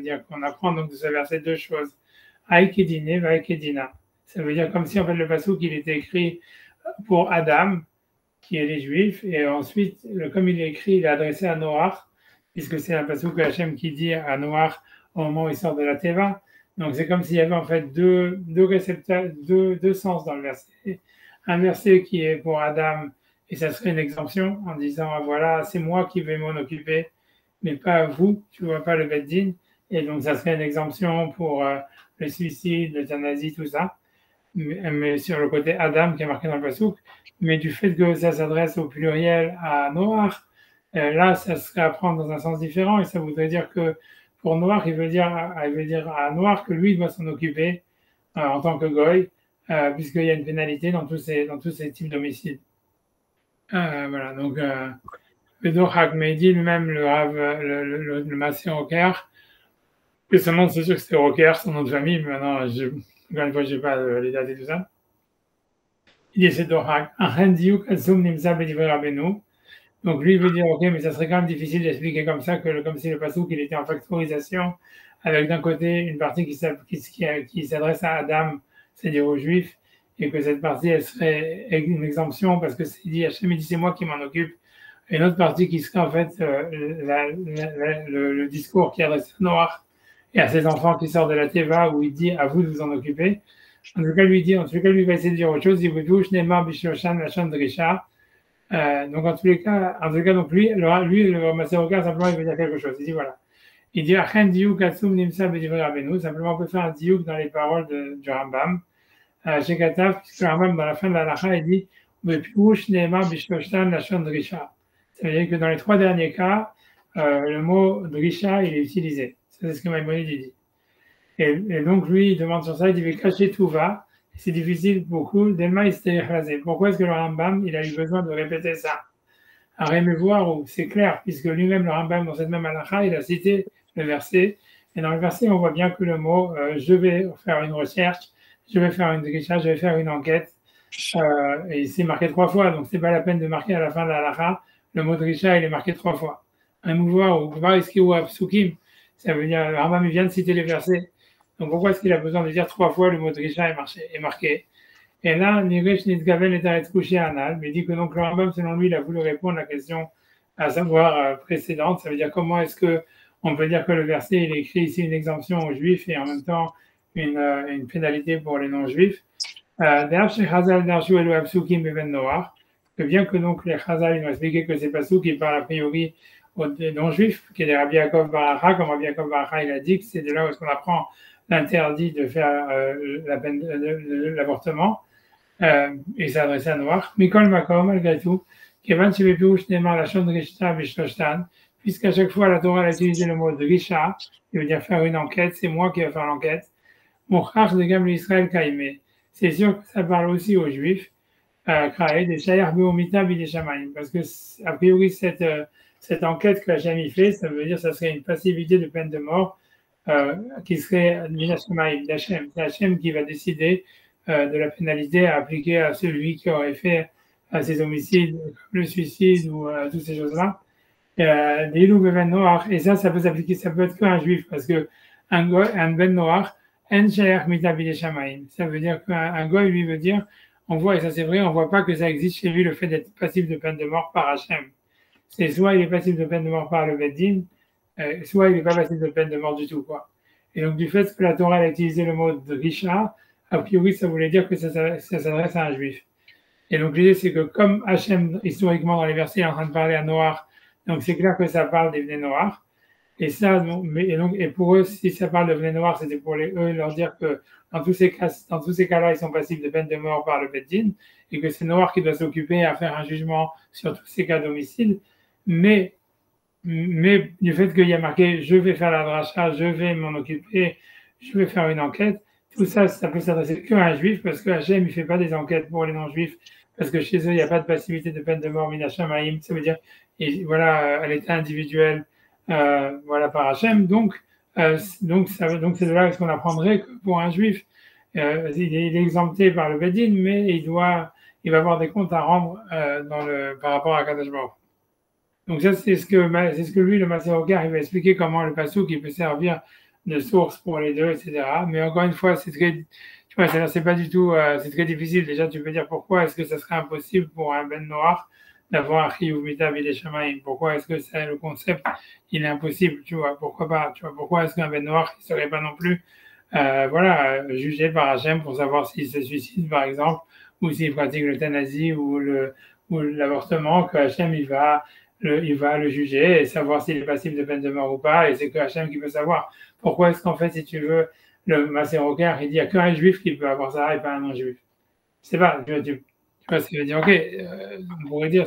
dire qu'on apprend donc de ce verset deux choses. Aikedine, Vaikedina. Ça veut dire comme si en fait le passage il était écrit pour Adam, qui est les Juifs, et ensuite, comme il est écrit, il est adressé à Noach, puisque c'est un passage que Hachem qui dit à Noach au moment où il sort de la Teva. Donc c'est comme s'il y avait en fait deux récepteurs, deux sens dans le verset. Un verset qui est pour Adam, et ça serait une exemption en disant voilà, c'est moi qui vais m'en occuper, mais pas vous, tu vois pas le Beddin. Et donc ça serait une exemption pour le suicide, l'euthanasie, tout ça. Mais sur le côté Adam qui est marqué dans le Passouk, mais du fait que ça s'adresse au pluriel à Noach, là, ça serait à prendre dans un sens différent, et ça voudrait dire que pour Noach, il veut dire à Noach que lui doit s'en occuper en tant que goy, puisqu'il y a une pénalité dans tous ces types d'homicides. Voilà, donc Bedor mais il dit lui-même le Rav, le Massé Rocker, que son nom, c'est sûr que c'était Rocker, son nom de famille, mais maintenant, encore une fois, je n'ai pas les dates et tout ça. Il dit c'est Dohak. Donc lui il veut dire ok, mais ça serait quand même difficile d'expliquer comme ça que comme si le pasouk il était en factorisation avec d'un côté une partie qui s'adresse à Adam, c'est-à-dire aux Juifs, et que cette partie elle serait une exemption parce que c'est dit Hachem il dit c'est moi qui m'en occupe. Et une autre partie qui serait en fait le discours qui adresse à Noach et à ses enfants qui sortent de la Teva où il dit à vous de vous en occuper. En tout cas, lui va essayer de dire autre chose. Il veut touche Neymar Bishoshan, la chaîne de Richard. Donc, en tout cas, donc le Maseroka, simplement, il veut dire quelque chose. Il dit voilà. Il dit Achen Diouk Atsum Nimsa Bedivre Rabbeinu. Simplement, on peut faire un Diouk dans les paroles du Rambam. Chez Katav, puisque le Rambam, dans la fin de la Lacha, il dit Touche Neymar Bishoshan, la chaîne de Richard. Ça veut dire que dans les trois derniers cas, le mot Drisha, il est utilisé. C'est ce que Maïmonide dit. Et donc, lui, il demande sur ça, il dit, cacher tout va. C'est difficile beaucoup. Pourquoi est-ce que le Rambam, il a eu besoin de répéter ça? À voir où c'est clair, puisque lui-même, le Rambam, dans cette même halakha, il a cité le verset. Et dans le verset, on voit bien que le mot, je vais faire une recherche, je vais faire une recherche, je vais faire une enquête. Et c'est marqué 3 fois, donc c'est pas la peine de marquer à la fin de la halakha. Le mot Drisha, il est marqué 3 fois. Un mouvement ou Psukim, ça veut dire, le Rambam, il vient de citer les versets. Donc pourquoi est-ce qu'il a besoin de dire 3 fois le mot Drisha est marqué? Et là, Niresh Nitgaven est arrêté couché à Anal, mais il dit que donc le Rambam, selon lui, il a voulu répondre à la question à savoir précédente. Ça veut dire comment est-ce que on peut dire que le verset il est écrit ici une exemption aux Juifs et en même temps une pénalité pour les non-Juifs. Que bien que donc les Chazal ils ont expliqué que c'est pas sous qui parle a priori aux non-juifs, qui est Rabbi Yaakov Baracha, comme Rabbi Yaakov Baracha il a dit que c'est de là où est-ce qu'on apprend l'interdit de faire la peine de l'avortement, et c'est adressé à Noach. Mikol Makom, malgré tout, Kevan Shebepirouch Neymar la Shon Rishta Bishloshtan, puisqu'à chaque fois la Torah a utilisé le mot de Risha, qui veut dire faire une enquête, c'est moi qui vais faire l'enquête. Mouchach de Gam l'Israël Kaïmé. C'est sûr que ça parle aussi aux Juifs, Kraé, des Shayar Beomita Bideshamayim, parce que, a priori, cette enquête que Hachem fait, ça veut dire que ça serait une passivité de peine de mort qui serait d'Hachem. C'est Hachem qui va décider de la pénalité à appliquer à celui qui aurait fait ces homicides, comme le suicide ou toutes ces choses-là. Et ça peut s'appliquer, ça peut être qu'un juif, parce que un ben noach, ça veut dire qu'un goy, lui, veut dire, on voit, et ça c'est vrai, on voit pas que ça existe chez lui le fait d'être passible de peine de mort par Hachem. C'est soit il est passible de peine de mort par le Beddin, soit il n'est pas passible de peine de mort du tout, quoi. Et donc, du fait que la Torah a utilisé le mot drisha, a priori, ça voulait dire que ça s'adresse à un juif. Et donc, l'idée, c'est que comme Hachem, historiquement, dans les versets, est en train de parler à Noir, donc c'est clair que ça parle des Bnei Noir. Et ça, et pour eux, si ça parle de Bnei Noir, c'était pour eux leur dire que dans tous ces cas-là, ils sont passibles de peine de mort par le Beth Din, et que c'est Noir qui doit s'occuper à faire un jugement sur tous ces cas d'homicide. Mais du fait qu'il y a marqué je vais faire la dracha, je vais m'en occuper, je vais faire une enquête, tout ça, ça peut s'adresser qu'à un juif parce que Hachem, il ne fait pas des enquêtes pour les non-juifs parce que chez eux, il n'y a pas de passivité de peine de mort, minachamaïm, ça veut dire, et voilà, à l'état individuel, voilà, par Hachem. Donc c'est de là ce qu'on apprendrait que pour un juif, il est exempté par le Bedin, mais il va avoir des comptes à rendre par rapport à Kadosh Baruch. Donc ça, c'est ce que lui, le Maserokar, il va expliquer comment le passouk il peut servir de source pour les deux, etc. Mais encore une fois, c'est pas du tout, c'est très difficile. Déjà, tu peux dire pourquoi est-ce que ça serait impossible pour un ben noir d'avoir un chiyuv mita b'idei shamayim. Pourquoi est-ce que c'est le concept, il est impossible, tu vois? Pourquoi pas? Tu vois? Pourquoi est-ce qu'un ben noir ne serait pas non plus, jugé par Hachem pour savoir s'il se suicide, par exemple, ou s'il pratique l'euthanasie ou l'avortement, que Hachem il va le juger et savoir s'il est passible de peine de mort ou pas, et c'est que Hachem qui peut savoir. Pourquoi est-ce qu'en fait, si tu veux, le Maserokar, il dit qu'il n'y a qu'un juif qui peut avoir ça et pas un non-juif? C'est pas, tu vois, ça veut dire, ok, on pourrait dire,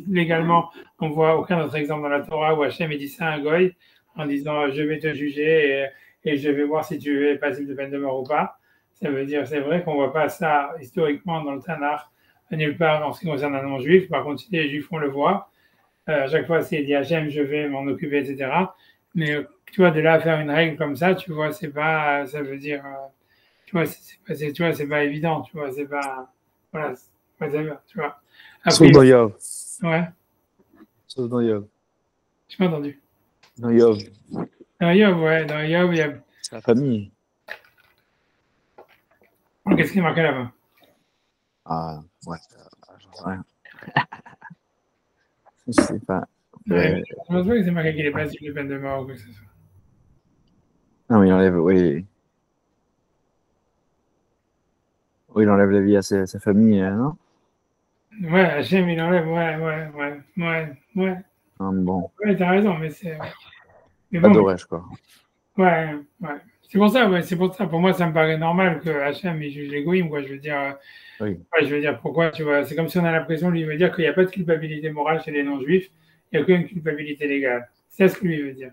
légalement, on voit aucun autre exemple dans la Torah où Hachem dit ça à un goy en disant je vais te juger et je vais voir si tu es passible de peine de mort ou pas. Ça veut dire, c'est vrai qu'on ne voit pas ça historiquement dans le Tanakh, nulle part en ce qui concerne un non-juif. Par contre, si les juifs, on le voit. À chaque fois, c'est dit Hachem, je vais m'en occuper, etc. Mais tu vois, de là à faire une règle comme ça, tu vois, c'est pas, ça veut dire, tu vois, c'est pas évident, tu vois, c'est pas, voilà, tu vois. Sauf dans Yov. Ouais. Sauf dans Yov. Je m'ai entendu. Dans Yov. Dans Yov, ouais, dans Yov, il y a. C'est la famille. Qu'est-ce qui est marqué là-bas? Ah, ouais, j'en sais rien. Je sais pas. Ouais, je pense pas que c'est marqué qu'il est passible de peine de mort ou que ce soit. Non, mais il enlève, oui. Oui, il enlève la vie à sa famille, non? Ouais, Hachem, il enlève, ouais. Bon. Ouais, t'as raison, mais c'est. Mais Pas bon, d'orage, quoi. Ouais. C'est pour ça, Pour moi, ça me paraît normal que Hachem, il juge l'égoïsme, quoi. Je veux dire, Oui. je veux dire, pourquoi, tu vois, c'est comme si on a l'impression, lui, veut dire qu'il n'y a pas de culpabilité morale chez les non-juifs, il n'y a qu'une culpabilité légale. C'est ce que lui veut dire.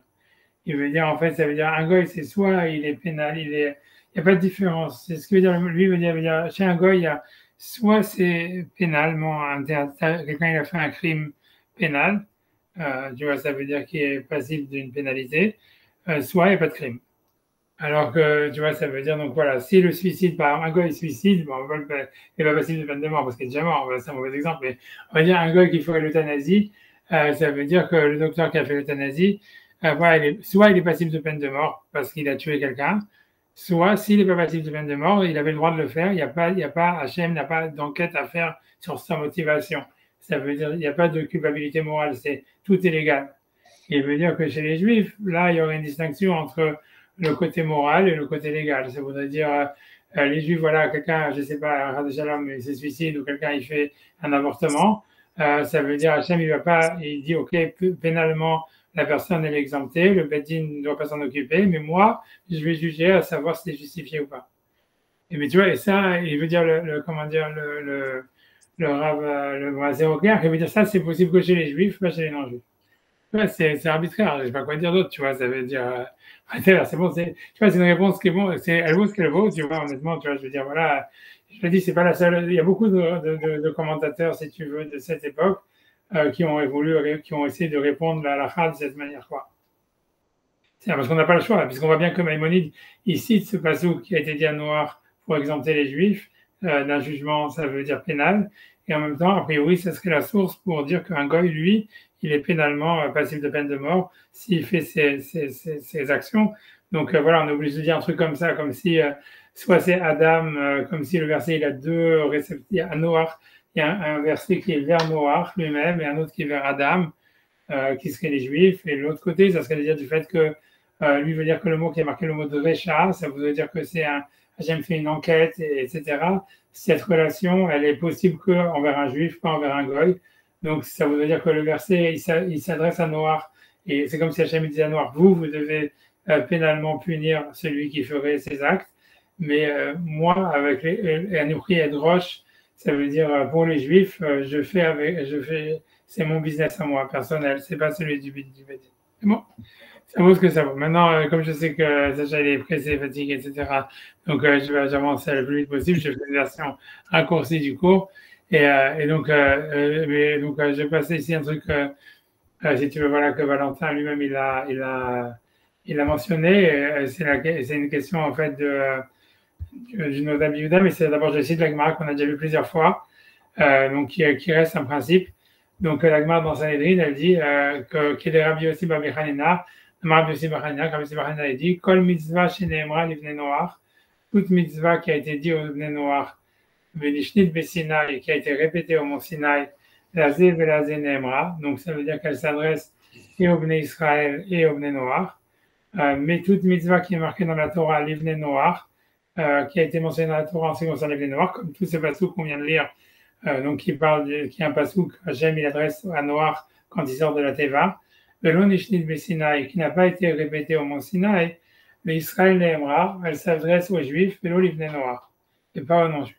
Il veut dire, en fait, ça veut dire, un goy, c'est soit il est pénal, il n'y a pas de différence. C'est ce que veut dire, lui veut dire, chez un goy, il y a, soit c'est pénalement, quelqu'un, il a fait un crime pénal, tu vois, ça veut dire qu'il est passible d'une pénalité, soit il n'y a pas de crime. Alors que, tu vois, ça veut dire, donc voilà, si le suicide, par exemple, un gars il suicide, bon, il n'est pas passible de peine de mort parce qu'il est déjà mort, c'est un mauvais exemple, mais on va dire un gars qui ferait l'euthanasie, ça veut dire que le docteur qui a fait l'euthanasie, voilà, soit il est passible de peine de mort parce qu'il a tué quelqu'un, soit s'il n'est pas passible de peine de mort, il avait le droit de le faire, il n'y a pas, Hachem n'a pas d'enquête à faire sur sa motivation. Ça veut dire, il n'y a pas de culpabilité morale, tout est légal. Il veut dire que chez les Juifs, là, il y aurait une distinction entre le côté moral et le côté légal. Ça voudrait dire, les Juifs, voilà, quelqu'un, je ne sais pas, Radeshalom, il se suicide ou quelqu'un, il fait un avortement. Ça veut dire, Hachem, il dit, OK, pénalement, la personne, elle est exemptée, le Beth Din ne doit pas s'en occuper, mais moi, je vais juger à savoir si c'est justifié ou pas. Mais tu vois, et ça, il veut dire, le Rav, le Maserokar, il veut dire ça, c'est possible que chez les Juifs, pas chez les non-Juifs. Ouais, c'est arbitraire, je sais pas quoi dire d'autre, tu vois, ça veut dire, c'est bon, tu vois, c'est une réponse qui est bon, elle vaut ce qu'elle vaut, tu vois, honnêtement, tu vois, je veux dire, voilà, je te dis, c'est pas la seule, il y a beaucoup de commentateurs, si tu veux, de cette époque, qui ont essayé de répondre à la halakha de cette manière, quoi. C'est parce qu'on n'a pas le choix, puisqu'on voit bien que Maïmonide, il cite ce passouk qui a été dit à Noir pour exempter les Juifs d'un jugement, ça veut dire pénal, et en même temps, a priori, ça serait la source pour dire qu'un goy, lui, il est pénalement passible de peine de mort s'il fait ses actions. Donc voilà, on est obligé de dire un truc comme ça, comme si soit c'est Adam, comme si le verset il a deux réceptifs. À Noach, il y a un verset qui est vers Noach lui-même et un autre qui est vers Adam, qui serait les Juifs. Et de l'autre côté, ça serait dire du fait que lui veut dire que le mot qui est marqué, le mot de Recha, ça veut dire que c'est un, Hachem fait une enquête, etc. Cette relation, elle est possible qu'envers un juif, pas envers un goy. Donc, ça veut dire que le verset, il s'adresse à Noir. Et c'est comme si Hachem disait à Noir, vous devez pénalement punir celui qui ferait ces actes. Mais moi, avec les Anoukri et Drosh, ça veut dire pour les juifs, c'est mon business à moi, personnel. C'est pas celui du Bédin. C'est bon? Ça vaut ce que ça vaut. Maintenant, comme je sais que Sacha il est pressé, fatigué, etc., donc j'avance le plus vite possible. Je fais une version raccourcie du cours. Donc, je vais passer ici un truc, si tu veux, voilà, que Valentin lui-même, il a mentionné. C'est une question, en fait, du Nodab Yehuda, mais c'est d'abord, je cite la Gemara qu'on a déjà vu plusieurs fois, donc qui reste un principe. Donc, la Gemara dans Sanhedrin, elle dit qu'il est Rabbi Yossi Bar Chanina, Rabbi Yossi Bar Chanina, il dit Kol mitzvah sheneemra livnei noach, toute mitzvah qui a été dit aux Bnei Noach, Venishnit Besinaï, qui a été répétée au mont Sinaï, Lazé Velazé Neemra, donc ça veut dire qu'elle s'adresse et aux Bnei Israël et aux Bnei Noach. Mais toute mitzvah qui est marquée dans la Torah, Livnei Noach, qui a été mentionnée dans la Torah en ce qui concerne les Bnei Noach, comme tous ces passouk qu'on vient de lire, donc qui est un passouk Hachem il adresse à Noach quand il sort de la Teva, Velo Nishnit Besinaï, qui n'a pas été répété au mont Sinaï, mais Israël Neemra, elle s'adresse aux Juifs, Velo Livnei Noach, et pas aux non-Juifs.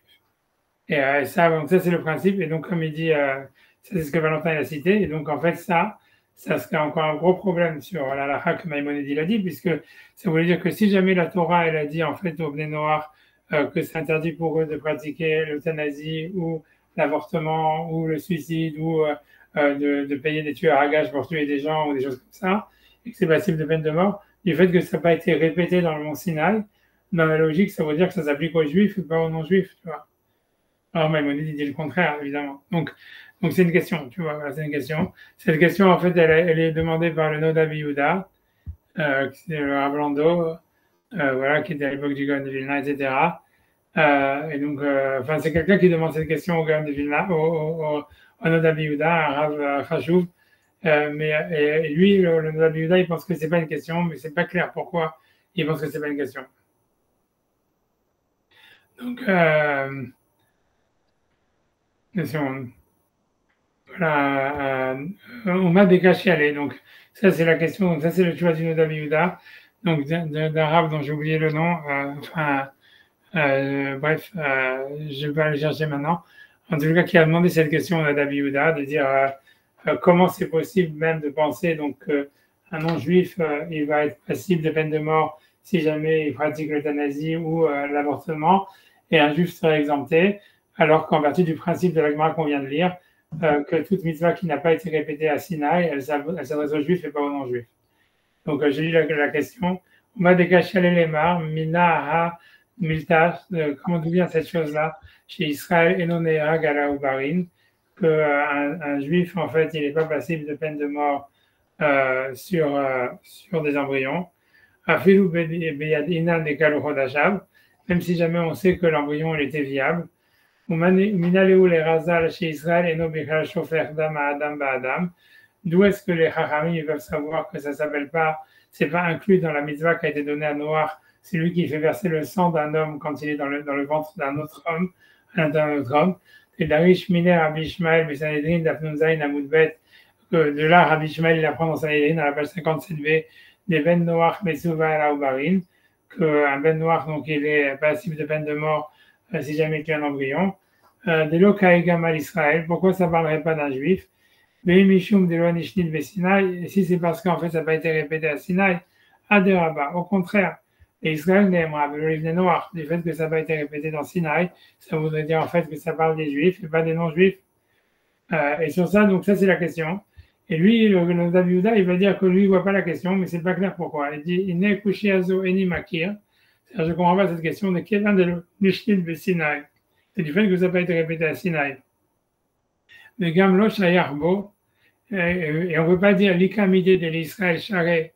Et donc ça c'est le principe. Et donc comme il dit, ça c'est ce que Valentin a cité. Et donc en fait ça serait encore un gros problème sur la halakha que Maïmonide il a dit, puisque ça voulait dire que si jamais la Torah elle a dit en fait aux Bnei Noach que c'est interdit pour eux de pratiquer l'euthanasie ou l'avortement ou le suicide ou de payer des tueurs à gages pour tuer des gens ou des choses comme ça, et que c'est passible de peine de mort, du fait que ça n'a pas été répété dans le mont Sinaï, dans la logique ça veut dire que ça s'applique aux juifs et pas aux non-juifs, tu vois. Alors, Maïmonide, il dit le contraire, évidemment. Donc c'est une question, tu vois, c'est une question. Cette question, en fait, elle est demandée par le Nodab Yehuda, c'est le Rav Lando, voilà, qui était à l'époque du Gaon de Vilna, etc. Et donc, c'est quelqu'un qui demande cette question au Gaon de Vilna, au Nodab Yehuda, un Rav Chashuv. Et lui, le Nodab Yehuda, il pense que c'est pas une question, mais c'est pas clair pourquoi il pense que c'est pas une question. Donc, voilà, on m'a décaché aller. Donc, ça, c'est la question. Donc, ça, c'est le choix du Nodab Yehuda. Donc, d'un Rav dont j'ai oublié le nom. Bref, je vais aller chercher maintenant. En tout cas, qui a demandé cette question au Nodab Yehuda, de dire comment c'est possible même de penser donc un non-juif, il va être passible de peine de mort si jamais il pratique l'euthanasie ou l'avortement, et un juif serait exempté, alors qu'en vertu du principe de la Gemara qu'on vient de lire, que toute mitzvah qui n'a pas été répétée à Sinaï, elle s'adresse aux juifs et pas aux non-juifs. Donc j'ai lu la question. On m'a décaché les lemar, mina ha milta, comment d'où vient cette chose-là chez Israël et non gala ou barin, qu'un juif en fait il n'est pas passible de peine de mort sur des embryons. Afilu beyadina nekalu chodashav, même si jamais on sait que l'embryon il était viable. D'où est-ce que les Chachamim peuvent savoir que ça s'appelle pas, c'est pas inclus dans la mitzvah qui a été donnée à Noach, c'est lui qui fait verser le sang d'un homme quand il est dans le ventre d'un autre homme, à l'intérieur d'un autre homme. Et d'Arish Miner Rabbi Ishmael, Sanhedrin, Dafnun Zayin, Amoudbet, que de là, Rabbi Ishmael, il apprend dans Sanhedrin, à la page 57b, des Ben Noach, Mesouva, Laoubarin, qu'un Ben Noach, donc il est passible de peine de mort si jamais tu es un embryon. De l'Okaïgam à l'Israël, pourquoi ça ne parlerait pas d'un juif? Et si c'est parce qu'en fait ça n'a pas été répété à Sinaï, Aderaba, au contraire, et Israël n'aimera le livre noir, du fait que ça n'a pas été répété dans Sinaï, ça voudrait dire en fait que ça parle des juifs et pas des non-juifs. Et sur ça, donc ça c'est la question. Et lui, le Nodab Yehuda, il va dire que lui ne voit pas la question, mais c'est pas clair pourquoi. Il dit Iné couché azo eni makir. C'est-à-dire, je ne comprends pas cette question de quel de l'Ishtil de Sinaï. C'est du fait que ça n'a pas été répété à Sinaï. Le Gamlo Shayarbo, et on ne peut pas dire l'ikamidé de l'Israël Charé,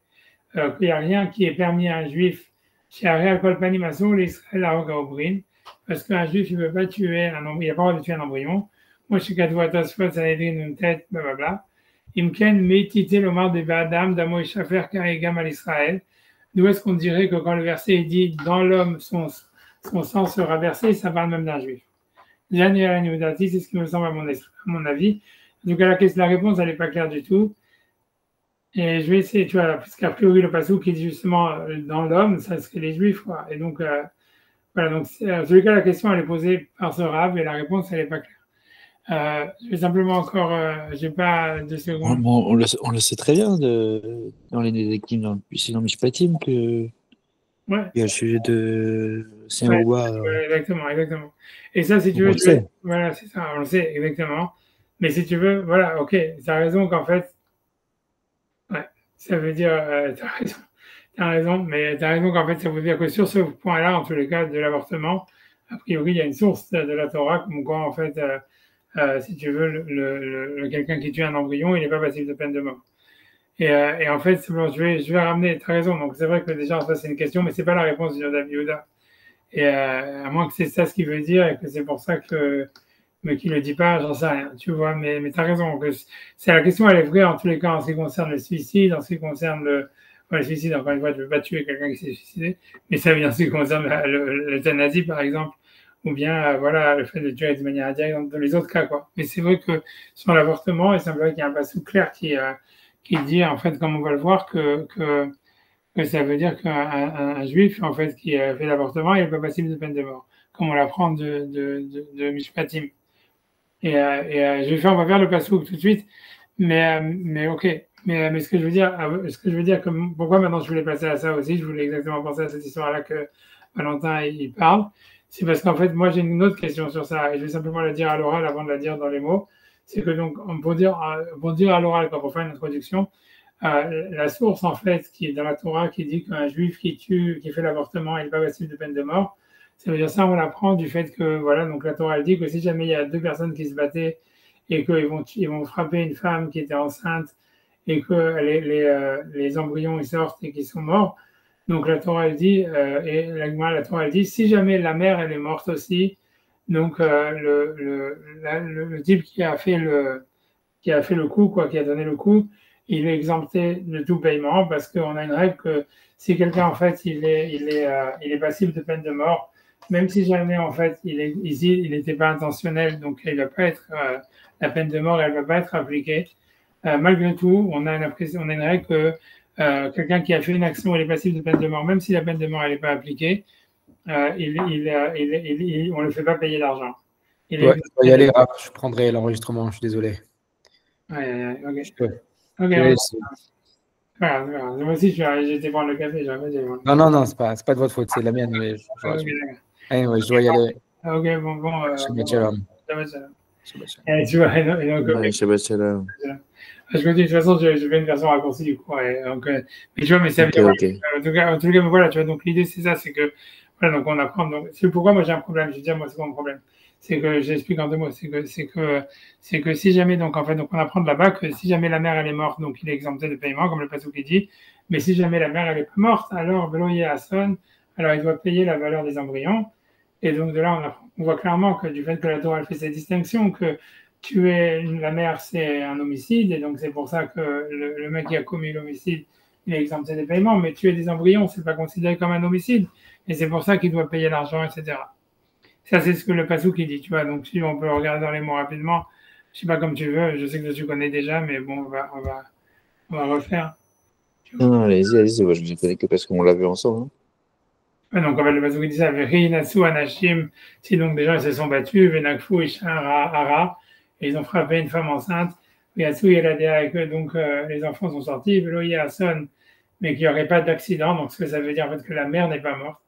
qu'il n'y a rien qui est permis à un juif, Charé al Kolpani Maso, l'Israël Arogaobrin, parce qu'un juif, il ne peut pas tuer un embryon, il n'a pas le droit de tuer un embryon. Moi, je suis Kadouatas Fot, Sanhedrin, une tête, blablabla. Imken, Meitite, l'Omar de Badam, Damo Shafer, Karigam à l'Israël. d'où est-ce qu'on dirait que quand le verset dit dans l'homme son sang sera versé, ça parle même d'un juif. C'est ce qui me semble à mon avis. En tout cas, la réponse, elle n'est pas claire du tout. Et je vais essayer, tu vois, parce qu'a priori, le passage qui dit justement dans l'homme, ça serait les juifs, quoi. Et donc, voilà, donc, en tous les cas, la question, elle est posée par ce rab et la réponse, elle n'est pas claire. Je vais simplement encore, j'ai pas 2 secondes. On le sait très bien dans les Nézékim, dans Mishpatim, que Ouais. il y a le sujet de Ouais, Saint-Rouba. exactement. Et ça, si tu veux, voilà, c'est ça, on le sait, exactement. Mais si tu veux, voilà, ok, tu as raison qu'en fait, ouais, ça veut dire, tu as raison, mais tu as raison qu'en fait, ça veut dire que sur ce point-là, en tous les cas, de l'avortement, a priori, il y a une source de la Torah, comme quoi, en fait, si tu veux, quelqu'un qui tue un embryon, il n'est pas passible de peine de mort. Et en fait, je vais ramener, tu as raison, donc c'est vrai que déjà, ça, c'est une question, mais c'est pas la réponse de Rabbi Yehuda. Et à moins que c'est ça ce qu'il veut dire et que c'est pour ça que, mais qu'il ne le dit pas, j'en sais rien, tu vois, mais tu as raison. C'est la question, elle est vraie en tous les cas en ce qui concerne le suicide, en ce qui concerne le suicide, encore une fois, je ne veux pas tuer quelqu'un qui s'est suicidé, mais ça vient en ce qui concerne l'euthanasie, par exemple, ou bien, voilà, le fait de tuer de manière indirecte dans les autres cas, quoi. Mais c'est vrai que sur l'avortement, il semblerait qu'il y a un passage clair qui dit, en fait, comme on va le voir, que ça veut dire qu'un juif, en fait, qui a fait l'avortement, il n'est pas passible de peine de mort, comme on l'apprend de Mishpatim. On va faire le passouk tout de suite, mais ok. Mais ce que je veux dire, pourquoi maintenant je voulais passer à ça aussi, je voulais exactement penser à cette histoire-là que Valentin il parle, c'est parce qu'en fait, moi j'ai une autre question sur ça, et je vais simplement la dire à l'oral avant de la dire dans les mots. C'est que donc, pour dire à l'oral, pour faire une introduction, la source, en fait, qui est dans la Torah, qui dit qu'un juif qui fait l'avortement, il n'est pas passible de peine de mort, ça veut dire ça, on l'apprend du fait que, voilà, donc la Torah, elle dit que si jamais il y a deux personnes qui se battaient et qu'ils vont frapper une femme qui était enceinte et que les embryons ils sortent et qu'ils sont morts, donc la Torah, elle dit, la Torah, elle dit, si jamais la mère, elle est morte aussi, donc le type qui a fait le coup, quoi, qui a donné le coup, il est exempté de tout paiement parce qu'on a une règle que si quelqu'un, en fait, il est passible de peine de mort, même si jamais, en fait, il n'était pas intentionnel, donc il va pas être, la peine de mort, elle va pas être appliquée. Malgré tout, on a une règle que quelqu'un qui a fait une action, il est passible de peine de mort, même si la peine de mort, elle n'est pas appliquée, on ne le fait pas payer d'argent. Je dois y aller, je prendrai l'enregistrement, je suis désolé. Ok. Je peux. Ok. Moi aussi, j'ai été prendre le café. Non, c'est pas de votre faute, c'est de la mienne. Mais je dois y aller. Ok, bon. Shabbat shalom. Tu vois, Shabbat shalom. Je me dis, de toute façon, je fais une version raccourcie du coup. Mais tu vois, mais ça veut dire. En tout cas, voilà, tu vois, donc l'idée, c'est ça, c'est que, voilà, donc on apprend. Donc, c'est pourquoi moi j'ai un problème. Je veux dire, moi, c'est pas mon problème. C'est que, j'explique en 2 mots, c'est que si jamais, donc, en fait, donc, on apprend de là-bas que si jamais la mère, elle est morte, donc, il est exempté de paiement, comme le passage qui dit, mais si jamais la mère, elle est pas morte, alors, Veloye Hasson, alors, il doit payer la valeur des embryons. Et donc, de là, on voit clairement que du fait que la Torah, elle fait cette distinction, que tuer la mère, c'est un homicide, et donc, c'est pour ça que le mec qui a commis l'homicide, il est exempté des paiements, mais tuer des embryons, c'est pas considéré comme un homicide, et c'est pour ça qu'il doit payer l'argent, etc. Ça, c'est ce que le passou qui dit, tu vois. Donc, si on peut le regarder dans les mots rapidement, je sais pas comme tu veux, je sais que tu connais déjà, mais bon, on va refaire. Non, allez-y, moi, je ne connais que parce qu'on l'a vu ensemble. Ouais, donc, en fait, le passou qui dit ça, Verinatsu Anashim, si donc déjà ils se sont battus, Venakfu Isha Ara, et ils ont frappé une femme enceinte, Yatsu Yeladea, et que donc les enfants sont sortis, Veloye Ason, mais qu'il n'y aurait pas d'accident, donc ce que ça veut dire en fait que la mère n'est pas morte.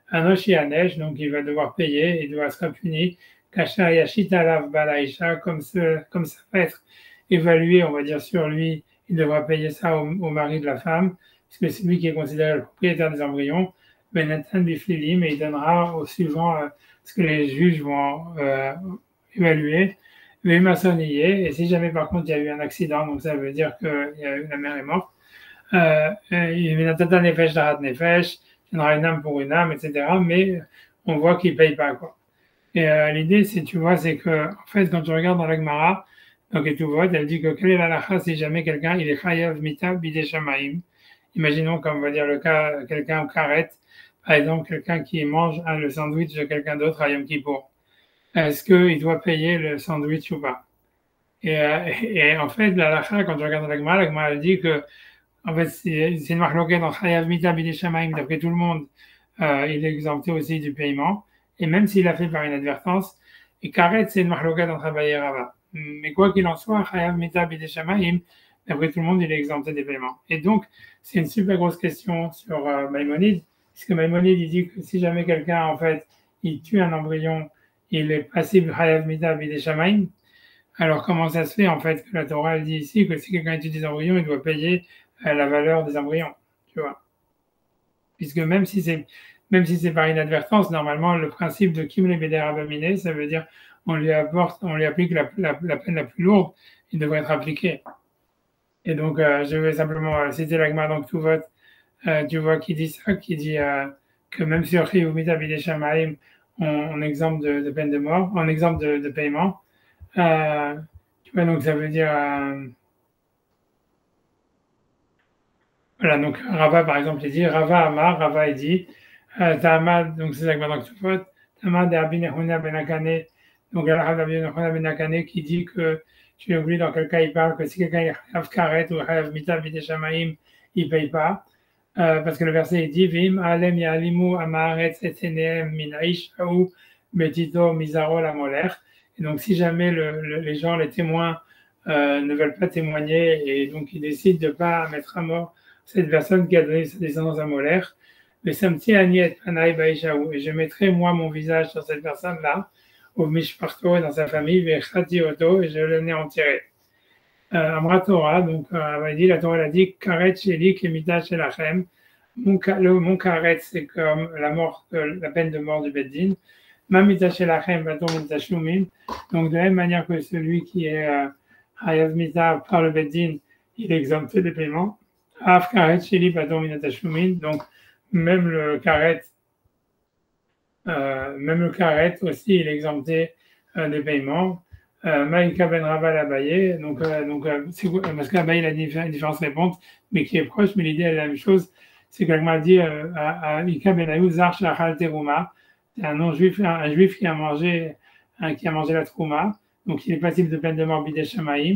Anoshi Anesh, donc il va devoir payer, il doit être puni. Kasha Yashita Lav Balaisha, comme ça va être évalué, on va dire, sur lui, il devra payer ça au mari de la femme, puisque c'est lui qui est considéré le propriétaire des embryons. Benatan Biflilim, et il donnera au suivant ce que les juges vont évaluer. Et si jamais par contre il y a eu un accident, donc ça veut dire que la mère est morte. Benatan Nefesh Darat Nefesh, il y aura une âme pour une âme, etc. Mais on voit qu'il ne paye pas, quoi. Et l'idée, tu vois, c'est que, en fait, quand tu regardes dans la Gemara, donc et tu vois, elle dit que quelle est la lacha si jamais quelqu'un, il est chayav mita bidei shamaim, imaginons, comme on va dire le cas, quelqu'un au karet, par exemple, quelqu'un qui mange le sandwich de quelqu'un d'autre à Yom Kippour. Est-ce qu'il doit payer le sandwich ou pas? Et en fait, la halakha, quand tu regardes la Gemara elle dit que en fait, c'est une marloquette dans Chayav Mita Bidei Shamayim, d'après tout le monde, il est exempté aussi du paiement, et même s'il l'a fait par inadvertance, et Karet, c'est une marloquette entre Abaye et Rava. Mais quoi qu'il en soit, Chayav Mita Bidei Shamayim, d'après tout le monde, il est exempté des paiements. Et donc, c'est une super grosse question sur Maïmonide, puisque Maïmonide, il dit que si jamais quelqu'un, en fait, il tue un embryon, il est passible Chayav Mita Bidei Shamayim. Alors, comment ça se fait, en fait, que la Torah elle dit ici que si quelqu'un tue des embryons, il doit payer la valeur des embryons, tu vois? Puisque même si c'est par inadvertance, normalement, le principe de Kim le Beder Abaminé, ça veut dire on lui applique la peine la plus lourde, il devrait être appliqué. Et donc, je vais simplement citer la Gemara dans Ktuvot, tu vois, qui dit ça, qui dit que même sur Chiyuv Mita Bidei Shamayim, on exempte de peine de mort, on exempte de paiement. Tu vois, donc ça veut dire. Voilà, donc Rava, par exemple, il dit Rava Amar, Rava, il dit Ta'amad, donc c'est ça que maintenant que tu fais, Ta'amad de Rabbi Nehuna ben Akane, donc Rabbi Nehuna ben Akane qui dit que, tu l'as oublié dans quel cas il parle, que si quelqu'un est Hayav Karet ou Hayav Mita Bidei Shamayim, il ne paye pas. Parce que le verset il dit Vim Alem Yalimu Amaretz Eteneem Minaish ou Betito Mizaro la Moler. Et donc, si jamais les gens, les témoins, ne veulent pas témoigner et donc ils décident de ne pas mettre à mort cette personne qui a donné sa descendance à Molaire, mais ça me tient à Niet Panaï Baïchaou, et je mettrai moi mon visage sur cette personne-là, au Mishparto et dans sa famille, Vechati Oto, et je le néantirai. Amra Torah, donc la Torah a dit Karet Sheli Kemita Shelachem. Mon karet, c'est comme la peine de mort du Beddin. Mamita Shelachem, Baton Mita Shumim. Donc, de la même manière que celui qui est Hayav Mita par le Beddin, il est exempté des paiements. Af Karet Sheli, Baton Mita Shumim. Donc, même le karet aussi, il est exempté des paiements. Maïka Ben Rava Abaye, donc parce qu'Abaye il a une différence réponse, mais qui est proche, mais l'idée est la même chose. C'est qu'elle m'a dit à Ika Ben Ayou Zar Shachal Teruma, c'est un juif qui a mangé la Trouma, donc il est passible de peine de mort Bidei Shamayim.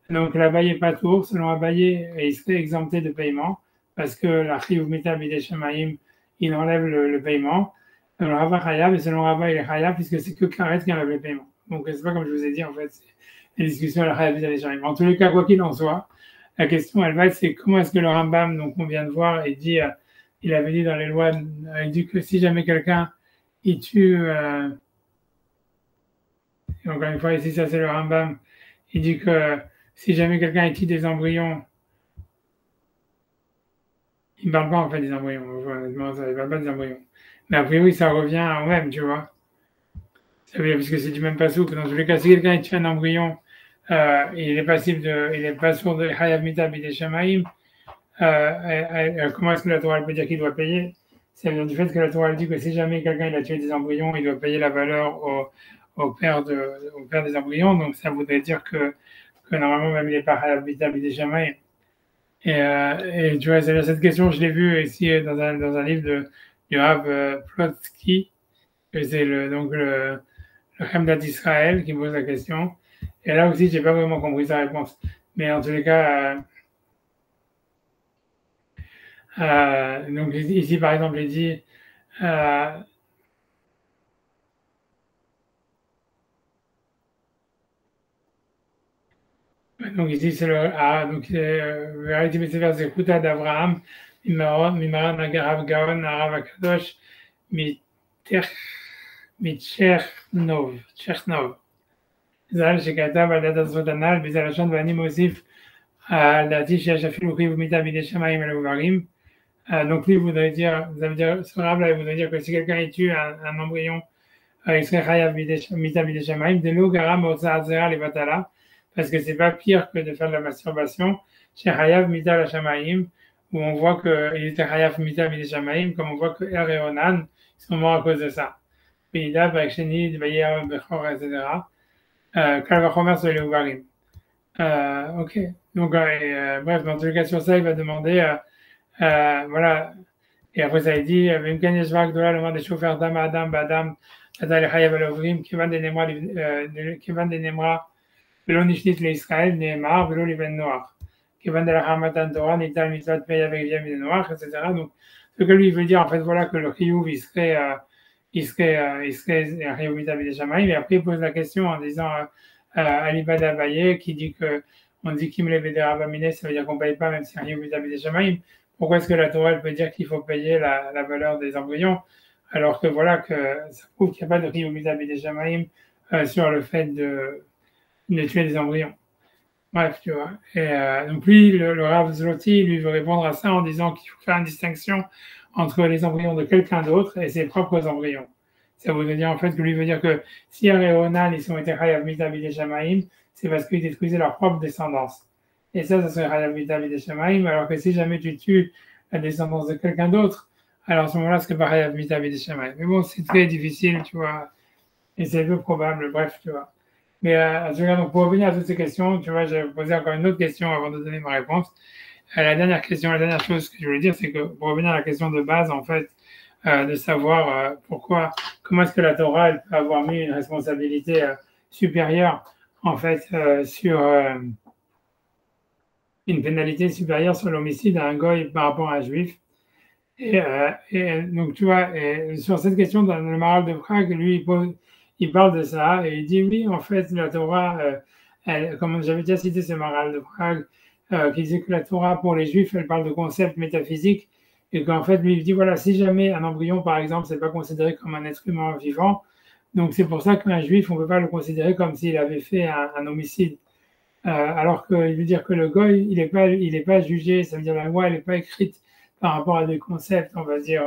Donc l'Abaye est pas tour, selon Abaye, il serait exempté de paiement, parce que la Chiyuv Mita Bidei Shamayim, il enlève le paiement. Alors Rava Chayav, et selon Rava il est Chayav, puisque c'est que Karet qui enlève le paiement. Donc, c'est pas comme je vous ai dit, en fait, c'est la discussion à la Chayav Bidei Shamayim. En tous les cas, quoi qu'il en soit, la question, elle va être, c'est comment est-ce que le Rambam, donc on vient de voir, il avait dit dans les lois, il dit que si jamais quelqu'un, il tue, et encore une fois, ici, ça c'est le Rambam, il dit que si jamais quelqu'un tue des embryons, il ne parle pas en fait des embryons, honnêtement, il ne parle pas des embryons. Mais a priori, ça revient au même, tu vois. Ça veut dire, puisque c'est du même pasouk, dans tous les cas, si quelqu'un tue un embryon, il est pas sourd de Hayav Mita Bidei Shamayim, comment est-ce que la Torah peut dire qu'il doit payer? Ça vient du fait que la Torah dit que si jamais quelqu'un il a tué des embryons, il doit payer la valeur au père des embryons, donc ça voudrait dire que normalement même il n'est pas Hayav Mita Bidei Shamayim. Et tu vois, cette question, je l'ai vue ici dans un livre du Rav Plotsky, que c'est le Chemdat d'Israël qui me pose la question. Et là aussi, je n'ai pas vraiment compris sa réponse. Mais en tous les cas, donc ici, par exemple, il dit donc ici, c'est vérité, mais c'est vers Zekuta d'Abraham, Mimara Nagarav Gaon, Arav Akadosh, Tchernov. ז"ל שכתב על דת הזאת הנ"ל, בזה לשון ואני מוסיף על דעתי שיש אפילו חיוב מיתה בידי שמיים אל העוברים. Donc lui voudrait dire, ça veut dire, ce rab là, il voudrait dire que si quelqu'un tue un embryon, il serait chayav mita bidei shamayim, de l'eau garam otzaat zera levatala, parce que c'est pas pire que de faire de la masturbation, chez chayav mita la shamayim, où on voit qu'il était chayav mita bidei shamayim, comme on voit que Er et Onan sont morts à cause de ça. Péida, Baksheni, Bayer, Bechor, etc. Kalvachomer sur les ouvarim. Ok. Donc, bref, dans tous les cas, sur ça, il va demander Voilà. Et après, ça a dit, même quand Yeshua Gdola, le monde des chauffeurs d'Am, Adam, Badam, Adal Chayav Elovrim, Kivan de Nemra, Velo Nishnit l'Israël, Nehemar, Velo Liven Noach. Kivan de la Hamatan Torah, Nital Mitzvat Pei avec Yam Noach, etc. Donc, ce que lui veut dire, en fait, voilà, que le Chiyuv, il serait un Chiyuv Mitzvah Shamaim. Et après, il pose la question en disant, Alibad Abaye, qui dit que, on dit Kim le Vedera Bamine, ça veut dire qu'on ne paye pas, même si un Chiyuv Mitzvah Shamaim. Pourquoi est-ce que la Torah elle peut dire qu'il faut payer la valeur des embryons, alors que voilà, que ça prouve qu'il n'y a pas de Chiyuv Mitzvah Shamaim sur le fait de tuer des embryons. Bref, tu vois. Et donc lui, le Rav Zloty, lui veut répondre à ça en disant qu'il faut faire une distinction entre les embryons de quelqu'un d'autre et ses propres embryons. Ça veut dire en fait que lui veut dire que si Haré Onan, ils ont été Chayav Mitzvah Shamaim, c'est parce qu'ils détruisaient leur propre descendance. Et ça serait Chayav Mitzvah Shamaim, alors que si jamais tu tues la descendance de quelqu'un d'autre, alors à ce moment-là, ce serait pas Chayav Mitzvah Shamaim. Mais bon, c'est très difficile, tu vois, et c'est peu probable, bref, tu vois. Mais donc pour revenir à toutes ces questions, tu vois, j'ai posé encore une autre question avant de donner ma réponse. La dernière chose que je voulais dire, c'est que pour revenir à la question de base, en fait, de savoir comment est-ce que la Torah elle peut avoir mis une responsabilité supérieure, en fait, sur une pénalité supérieure sur l'homicide à un goy par rapport à un juif. Et donc, tu vois, sur cette question, dans le Maharal de Prague, lui, il parle de ça et il dit oui, en fait, la Torah, comme j'avais déjà cité ce Maharal de Prague, qui disait que la Torah, pour les Juifs, elle parle de concepts métaphysiques et qu'en fait, lui, il dit voilà, si jamais un embryon, par exemple, c'est pas considéré comme un être humain vivant, donc c'est pour ça qu'un Juif, on peut pas le considérer comme s'il avait fait un homicide. Alors qu'il veut dire que le goy, il est pas jugé, ça veut dire la loi, elle n'est pas écrite par rapport à des concepts, on va dire,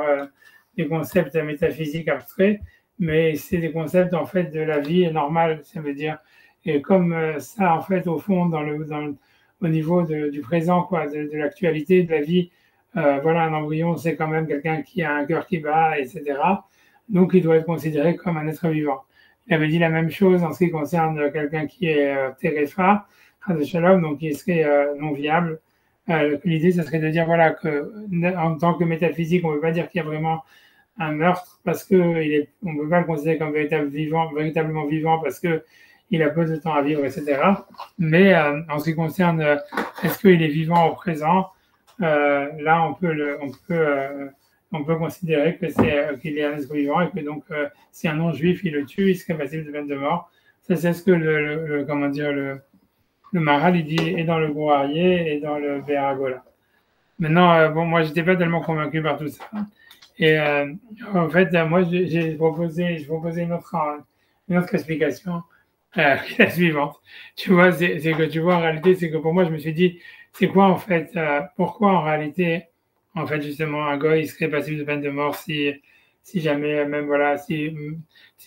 des concepts métaphysiques abstraits, mais c'est des concepts en fait de la vie normale, ça veut dire, et comme ça en fait au fond au niveau du présent quoi, de l'actualité de la vie, voilà un embryon c'est quand même quelqu'un qui a un cœur qui bat, etc. Donc il doit être considéré comme un être vivant. Il avait dit la même chose en ce qui concerne quelqu'un qui est Terefa, donc qui serait non viable. L'idée, ça serait de dire voilà que en tant que métaphysique, on ne peut pas dire qu'il y a vraiment un meurtre parce que on ne peut pas le considérer comme véritablement vivant parce que il a peu de temps à vivre, etc. Mais en ce qui concerne est-ce qu'il est vivant au présent, là on peut considérer que qu'il est un être vivant et que donc si un non-juif il le tue, il serait passible de peine de mort. Ça c'est ce que le Maharal, il dit, et dans le Gouarier et dans le Béaragola. Maintenant, moi, j'étais pas tellement convaincu par tout ça. Et en fait, moi, j'ai proposé une autre explication, la suivante. Tu vois, c'est que tu vois, en réalité, c'est que pour moi, je me suis dit, c'est quoi, en fait, pourquoi, en réalité, en fait, justement, un goy, il serait passible de peine de mort si jamais, même, voilà, si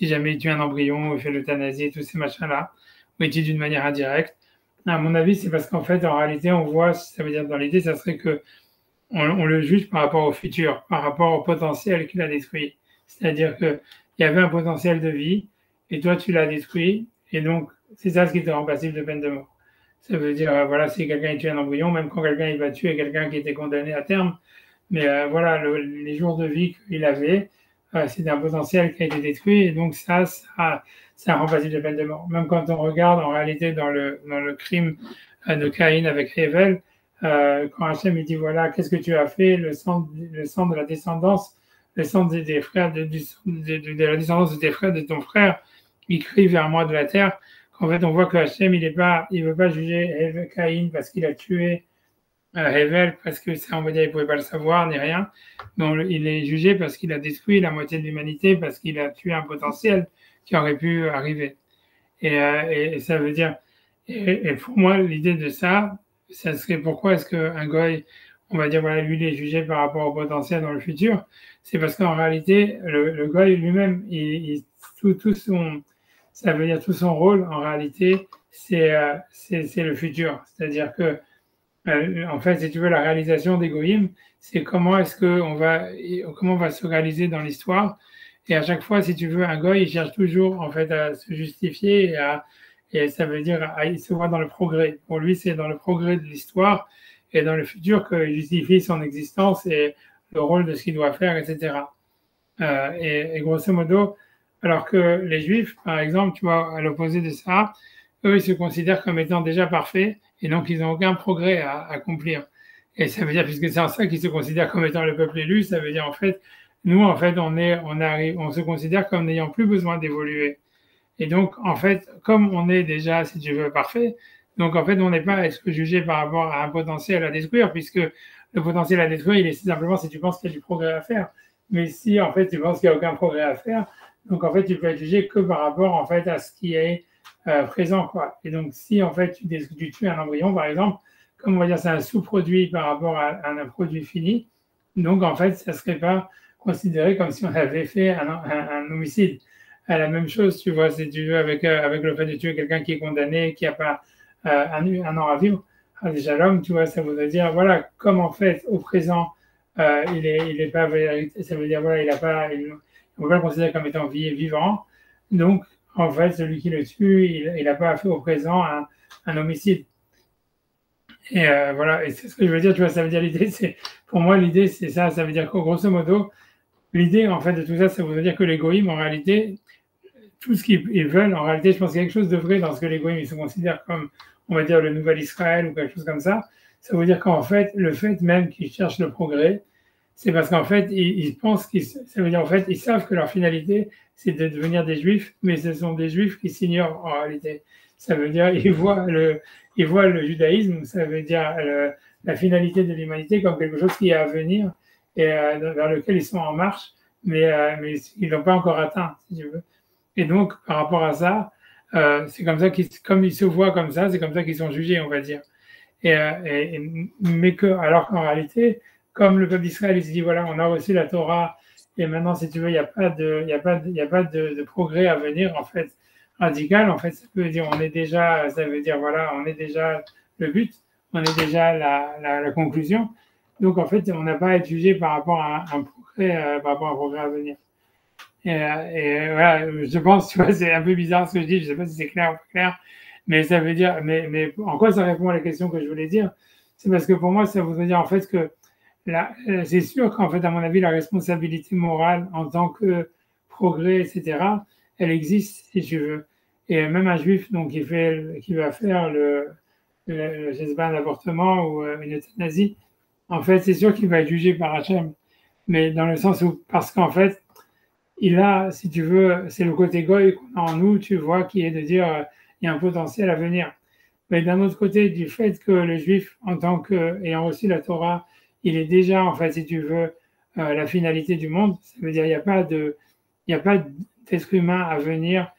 jamais il tue un embryon, il fait l'euthanasie, tous ces machins-là, ou il tue d'une manière indirecte. À mon avis, c'est parce qu'en fait, en réalité, on voit, ça veut dire dans l'idée, ça serait que on le juge par rapport au futur, par rapport au potentiel qu'il a détruit. C'est-à-dire qu'il y avait un potentiel de vie, et toi, tu l'as détruit, et donc, c'est ça ce qui te rend passible de peine de mort. Ça veut dire, voilà, si quelqu'un tue un embryon, même quand quelqu'un il va tuer quelqu'un qui était condamné à terme, mais voilà, les jours de vie qu'il avait, c'est un potentiel qui a été détruit, et donc ça rend passible de peine de mort. Même quand on regarde en réalité dans le crime de Caïn avec Hevel, quand Hachem il dit voilà, qu'est-ce que tu as fait, le sang de la descendance, le sang des frères, de la descendance de tes frères, de ton frère, il crie vers moi de la terre. En fait, on voit que Hachem il veut pas juger Caïn parce qu'il a tué Hevel parce que ça, on va dire, il pouvait pas le savoir ni rien. Donc, il est jugé parce qu'il a détruit la moitié de l'humanité, parce qu'il a tué un potentiel qui aurait pu arriver. Et ça veut dire, et pour moi, l'idée de ça serait pourquoi est-ce qu'un goy, on va dire, voilà, lui, il est jugé par rapport au potentiel dans le futur. C'est parce qu'en réalité, le goy lui-même, ça veut dire tout son rôle, en réalité, c'est le futur. C'est-à-dire que en fait, si tu veux, la réalisation des goyim, c'est comment on va se réaliser dans l'histoire. Et à chaque fois, si tu veux, un goy, il cherche toujours, en fait, à se justifier et ça veut dire, il se voit dans le progrès. Pour lui, c'est dans le progrès de l'histoire. et dans le futur qu'il justifie son existence et le rôle de ce qu'il doit faire, etc. Et grosso modo, alors que les Juifs, par exemple, tu vois, à l'opposé de ça, eux, ils se considèrent comme étant déjà parfaits et donc ils n'ont aucun progrès à accomplir. Et ça veut dire, puisque c'est en ça qu'ils se considèrent comme étant le peuple élu, ça veut dire en fait, nous, en fait, on se considère comme n'ayant plus besoin d'évoluer. Et donc, en fait, comme on est déjà, si tu veux, parfait, donc en fait, on n'est pas à être jugé par rapport à un potentiel à détruire, puisque le potentiel à détruire, il est simplement si tu penses qu'il y a du progrès à faire. Mais si, en fait, tu penses qu'il n'y a aucun progrès à faire, donc en fait, tu peux être jugé que par rapport, en fait, à ce qui est présent, quoi. Et donc, si, en fait, tu tues un embryon, par exemple, comme on va dire, c'est un sous-produit par rapport à un produit fini, donc en fait, ça ne serait pas considéré comme si on avait fait un homicide. La même chose, tu vois, si tu veux, avec le fait de tuer quelqu'un qui est condamné, qui n'a pas un an à vivre, déjà l'homme, tu vois, ça voudrait dire, voilà, comme en fait, au présent, il est pas, ça veut dire, voilà, on ne peut pas le considérer comme étant vivant, donc, en fait, celui qui le tue, il n'a pas fait au présent un homicide. Et voilà, et c'est ce que je veux dire, tu vois, ça veut dire pour moi, l'idée, c'est ça veut dire que grosso modo, l'idée, en fait, de tout ça, ça veut dire que les goïms, en réalité, tout ce qu'ils veulent, en réalité, je pense qu'il y a quelque chose de vrai dans ce que les goïms, ils se considèrent comme, on va dire, le nouvel Israël ou quelque chose comme ça. Ça veut dire qu'en fait, le fait même qu'ils cherchent le progrès, c'est parce qu'en fait, ils pensent ça veut dire, en fait, ils savent que leur finalité, c'est de devenir des juifs, mais ce sont des juifs qui s'ignorent en réalité. Ça veut dire, ils voient le judaïsme, ça veut dire la finalité de l'humanité comme quelque chose qui est à venir et vers lequel ils sont en marche, mais ils l'ont pas encore atteint, si tu veux. Et donc, par rapport à ça, c'est comme ça comme ils se voient comme ça, c'est comme ça qu'ils sont jugés, on va dire. Mais alors qu'en réalité, comme le peuple d'Israël, il se dit, voilà, on a reçu la Torah, et maintenant, si tu veux, il n'y a pas de progrès à venir, en fait, radical. En fait, ça veut dire, ça veut dire, voilà, on est déjà le but, on est déjà la conclusion. Donc, en fait, on n'a pas à être jugé par rapport à un progrès à venir. Et voilà, je pense, tu vois, c'est un peu bizarre ce que je dis, je sais pas si c'est clair ou pas clair, mais ça veut dire, mais en quoi ça répond à la question que je voulais dire? C'est parce que pour moi, ça voudrait dire en fait que c'est sûr qu'en fait, à mon avis, la responsabilité morale en tant que progrès, etc., elle existe, si tu veux. Et même un juif, donc, qui va faire je sais pas, un avortement ou une euthanasie, en fait, c'est sûr qu'il va être jugé par Hachem. Mais dans le sens où, parce qu'en fait, il a, si tu veux, c'est le côté goy qu'on a en nous, tu vois, qui est de dire il y a un potentiel à venir. Mais d'un autre côté, du fait que le juif, en tant qu'ayant reçu la Torah, il est déjà, en fait, si tu veux, la finalité du monde, ça veut dire il n'y a pas d'être humain à venir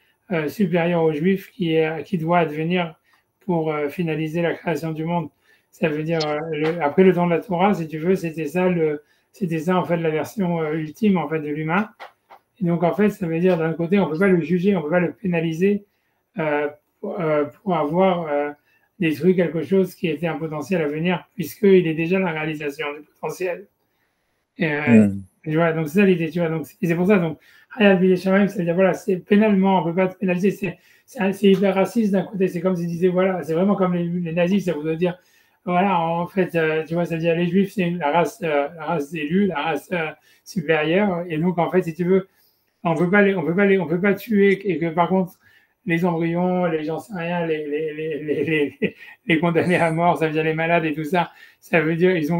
supérieur au juif qui doit advenir pour finaliser la création du monde. Ça veut dire, après le temps de la Torah, si tu veux, c'était ça, en fait, la version ultime, en fait, de l'humain. Et donc, en fait, ça veut dire, d'un côté, on ne peut pas le juger, on ne peut pas le pénaliser pour avoir détruit quelque chose qui était un potentiel à venir, puisqu'il est déjà la réalisation du potentiel. Et, tu vois, donc, c'est ça l'idée, tu vois. Donc, c'est pour ça, donc, Hayat Bidei Shamayim, ça veut dire, voilà, c'est pénalement, on ne peut pas te pénaliser. C'est hyper raciste d'un côté, c'est comme s'ils disaient, voilà, c'est vraiment comme les nazis, ça voudrait dire, voilà, en fait, tu vois, ça veut dire, les juifs, c'est la race élue, la race supérieure, et donc, en fait, si tu veux, on peut pas tuer, et que par contre, les embryons, les j'en sais rien, les condamnés à mort, ça veut dire les malades et tout ça, ça veut dire ils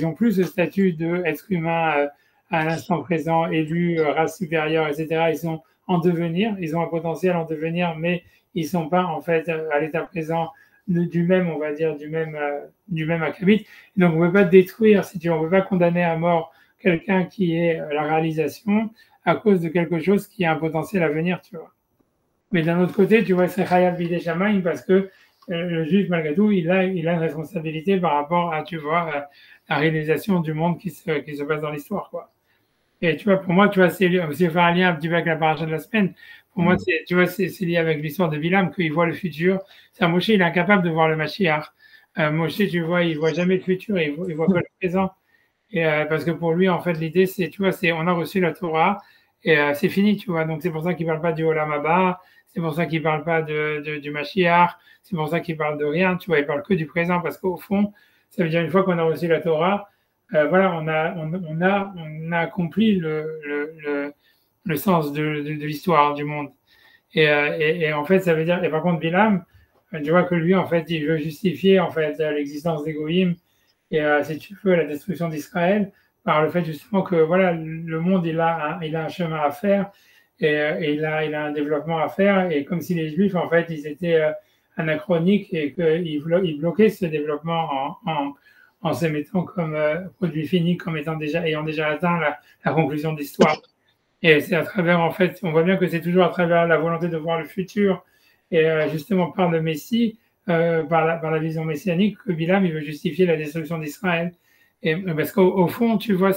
ont plus ce statut d'être humain à l'instant présent, élu, race supérieure, etc. Ils sont en devenir, ils ont un potentiel en devenir, mais ils sont pas en fait à l'état présent du même, on va dire, du même acabit. Donc on ne peut pas détruire, si tu veux, on ne peut pas condamner à mort quelqu'un qui est la réalisation à cause de quelque chose qui a un potentiel à venir, tu vois. Mais d'un autre côté, tu vois, c'est Hayat Bidei Shamayim parce que le juif, malgré tout, il a une responsabilité par rapport à, tu vois, la réalisation du monde qui se passe dans l'histoire, quoi. Et tu vois, pour moi, tu vois, c'est faire un lien un petit peu avec la paracha de la semaine. Pour moi, tu vois, c'est lié avec l'histoire de Bilam, qu'il voit le futur. C'est Moshe, il est incapable de voir le Mashiach. Moshe, tu vois, il voit jamais le futur, il voit que le présent. Et parce que pour lui, en fait, l'idée, c'est, tu vois, on a reçu la Torah et c'est fini, tu vois. Donc, c'est pour ça qu'il parle pas du Olam Haba, c'est pour ça qu'il parle pas du Mashiach, c'est pour ça qu'il parle de rien, tu vois. Il parle que du présent parce qu'au fond, Ça veut dire une fois qu'on a reçu la Torah, voilà, on a accompli le sens de l'histoire du monde. Et en fait, ça veut dire, et par contre, Bilam, tu vois que lui, en fait, il veut justifier en fait l'existence des Goïm et si tu veux, la destruction d'Israël par le fait justement que voilà, le monde il a un chemin à faire et il a un développement à faire et comme si les Juifs en fait ils étaient anachroniques et qu'ils bloquaient ce développement en se mettant comme produit fini, comme ayant déjà atteint la conclusion de l'histoire. Et c'est à travers, en fait, on voit bien que c'est toujours à travers la volonté de voir le futur et justement par le Messie, par la vision messianique, que Bilam il veut justifier la destruction d'Israël. Et parce qu'au fond, tu vois,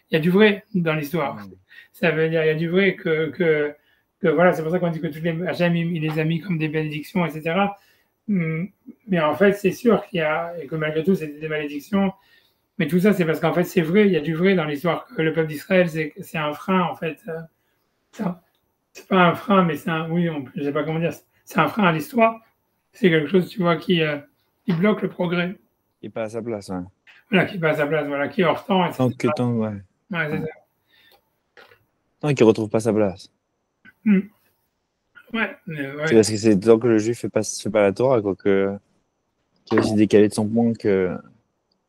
il y a du vrai dans l'histoire. Ça veut dire, il y a du vrai que voilà, c'est pour ça qu'on dit que Hachem, il les a mis comme des bénédictions, etc. Mais en fait, c'est sûr qu'il y a, et que malgré tout, c'est des malédictions. Mais tout ça, c'est parce qu'en fait, c'est vrai, il y a du vrai dans l'histoire que le peuple d'Israël, c'est un frein, en fait. C'est pas un frein, mais oui, je sais pas comment dire, c'est un frein à l'histoire. C'est quelque chose, tu vois, qui bloque le progrès. Il n'est pas à sa place, ouais. Voilà, qui passe à sa place, voilà, qui est hors temps, etc. Ouais. Ouais, c'est ça. Tant qu'il ne retrouve pas sa place. Ouais, c'est parce que c'est tant que le juif ne fait pas la Torah, quoi, qu'il est aussi décalé de son point, qu'il ne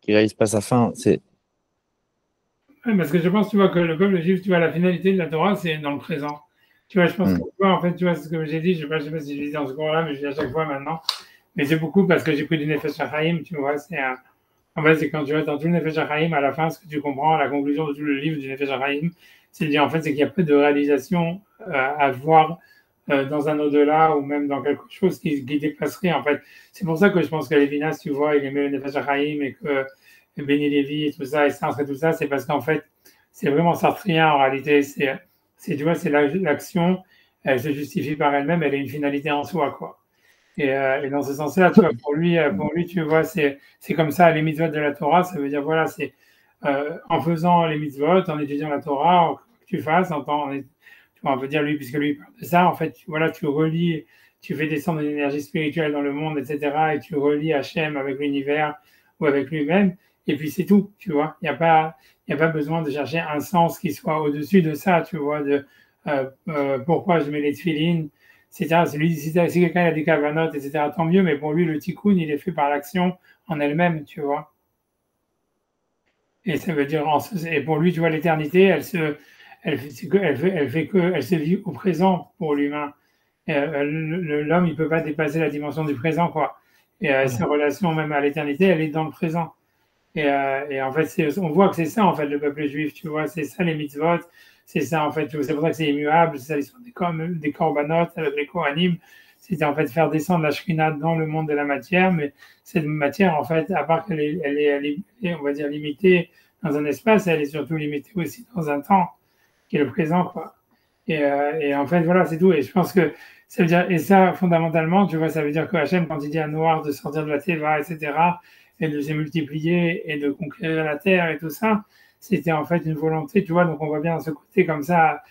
réalise pas sa fin. Ouais, parce que je pense, tu vois, que le peuple juif, tu vois, la finalité de la Torah, c'est dans le présent. Tu vois, je pense que, tu vois, en fait, tu vois, c'est ce que j'ai dit, je sais pas si je l'ai dit dans ce cours-là, mais je dis à chaque fois maintenant. Mais c'est beaucoup parce que j'ai pris du Nefesh HaChaim, tu vois, en fait, c'est quand tu vois dans tout le Nefesh HaChaim, à la fin, ce que tu comprends, la conclusion de tout le livre du Nefesh HaChaim, c'est de dire, en fait, c'est qu'il n'y a pas de réalisation à voir dans un au-delà ou même dans quelque chose qui dépasserait, en fait. C'est pour ça que je pense que Lévinas, tu vois, il aimait le Nefesh HaChaim et que Béni Lévi et tout ça, et Sartre et tout ça, c'est parce qu'en fait, c'est vraiment sartrien en réalité. Tu vois, c'est l'action, elle se justifie par elle-même, elle est une finalité en soi, quoi. Et dans ce sens-là, tu vois, pour lui, tu vois, c'est comme ça, les mitzvot de la Torah, ça veut dire, voilà, c'est en faisant les mitzvot, en étudiant la Torah, que tu fasses, tu vois, on peut dire lui, puisque lui parle de ça, en fait, voilà, tu relis, tu fais descendre une énergie spirituelle dans le monde, etc., et tu relis Hachem avec l'univers ou avec lui-même, et puis c'est tout, tu vois. Il n'y a pas besoin de chercher un sens qui soit au-dessus de ça, tu vois, pourquoi je mets les tefilines, etc. Si quelqu'un a des kavanotes, etc., tant mieux, mais pour lui, le tikkun, il est fait par l'action en elle-même, tu vois. Et ça veut dire, et pour lui, tu vois, l'éternité, elle se vit au présent pour l'humain. L'homme, il peut pas dépasser la dimension du présent, quoi. Et sa relation même à l'éternité, elle est dans le présent. Et en fait, on voit que c'est ça, en fait, le peuple juif, tu vois, c'est ça les mitzvot, c'est ça, en fait, c'est pour ça que c'est immuable, c'est ça l'histoire des corbanotes avec les kohanim, c'était en fait faire descendre la shrina dans le monde de la matière, mais cette matière, en fait, à part qu'elle est, on va dire, limitée dans un espace, elle est surtout limitée aussi dans un temps, qui est le présent, quoi. Et en fait, voilà, c'est tout. Et je pense que ça veut dire, et ça, fondamentalement, tu vois, ça veut dire que Hachem, quand il dit à Noir de sortir de la Teva, etc., et de se multiplier et de conquérir la terre et tout ça, c'était en fait une volonté, tu vois, donc on voit bien ce côté comme ça,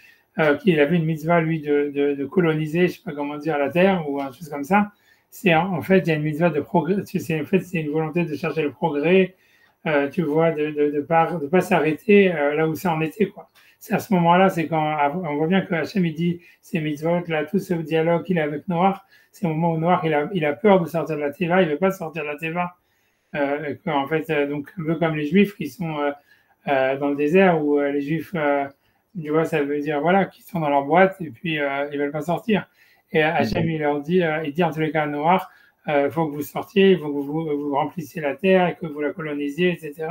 qu'il avait une mitzvah, lui, de coloniser, je sais pas comment dire, la terre ou un chose comme ça. C'est en fait, il y a une mitzvah de progrès, en fait, c'est une volonté de chercher le progrès, tu vois, de pas s'arrêter là où ça en était, quoi. C'est à ce moment-là, c'est quand on voit bien que Hachem, il dit ces mitzvot, là, tout ce dialogue qu'il a avec Noir, c'est au moment où Noir, il a peur de sortir de la Teva, il veut pas sortir de la Teva. En fait, donc un peu comme les Juifs qui sont dans le désert, où les Juifs, tu vois, ça veut dire voilà, qu'ils sont dans leur boîte et puis ils veulent pas sortir. Et Hachem, il leur dit, il dit en tous les cas à Noir, faut que vous sortiez, il faut que vous remplissiez la terre et que vous la colonisiez, etc.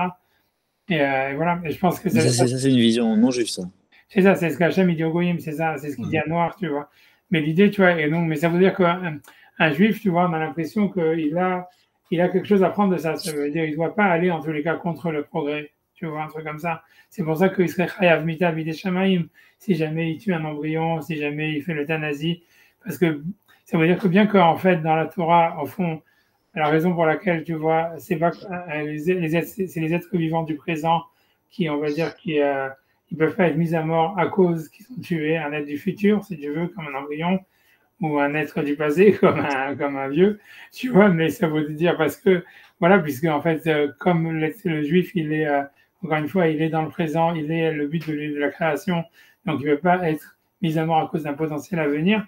Et voilà. Et je pense que ça, c'est une vision non juive, ça. C'est ça, c'est ce qu'Hachem il dit au Goyim, c'est ça, c'est ce qu'il dit à Noir, tu vois. Mais l'idée, tu vois, et donc, mais ça veut dire qu'un Juif, tu vois, on a l'impression qu'il a quelque chose à prendre de ça. Ça veut dire qu'il ne doit pas aller, en tous les cas, contre le progrès. Tu vois, un truc comme ça. C'est pour ça qu'il serait chayav mita bidei shamaim si jamais il tue un embryon, si jamais il fait l'euthanasie. Parce que ça veut dire que bien qu'en fait, dans la Torah, au fond, la raison pour laquelle, tu vois, c'est pas c'est les êtres vivants du présent qui, on va dire, ils peuvent pas être mis à mort à cause qu'ils sont tués, un être du futur, si tu veux, comme un embryon, ou un être du passé comme un vieux, tu vois, mais ça veut dire parce que, voilà, puisque en fait, comme le juif, il est, encore une fois, il est dans le présent, il est le but de la création, donc il ne peut pas être mis à mort à cause d'un potentiel à venir,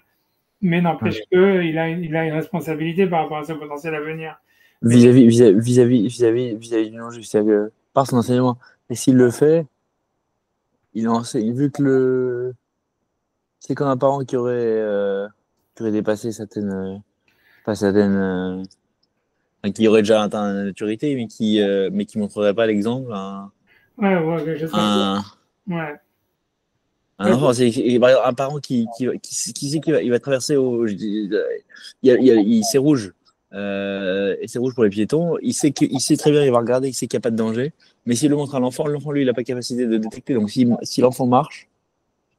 mais n'empêche qu'il a une responsabilité par rapport à ce potentiel à venir. Vis-à-vis du non-juif, c'est-à-dire que par son enseignement. Et s'il le fait, il enseigne, vu que c'est comme un parent qui aurait dépassé pas certaines, enfin, qui aurait déjà atteint la maturité, mais qui montrerait pas l'exemple à Ouais, quelque chose comme ça. un, Ouais. un enfant. Par exemple, un parent qui sait qu'il va traverser c'est rouge. Et c'est rouge pour les piétons. Il sait très bien, il va regarder, il sait qu'il n'y a pas de danger. Mais s'il le montre à l'enfant, lui, il n'a pas capacité de détecter. Donc, si l'enfant marche,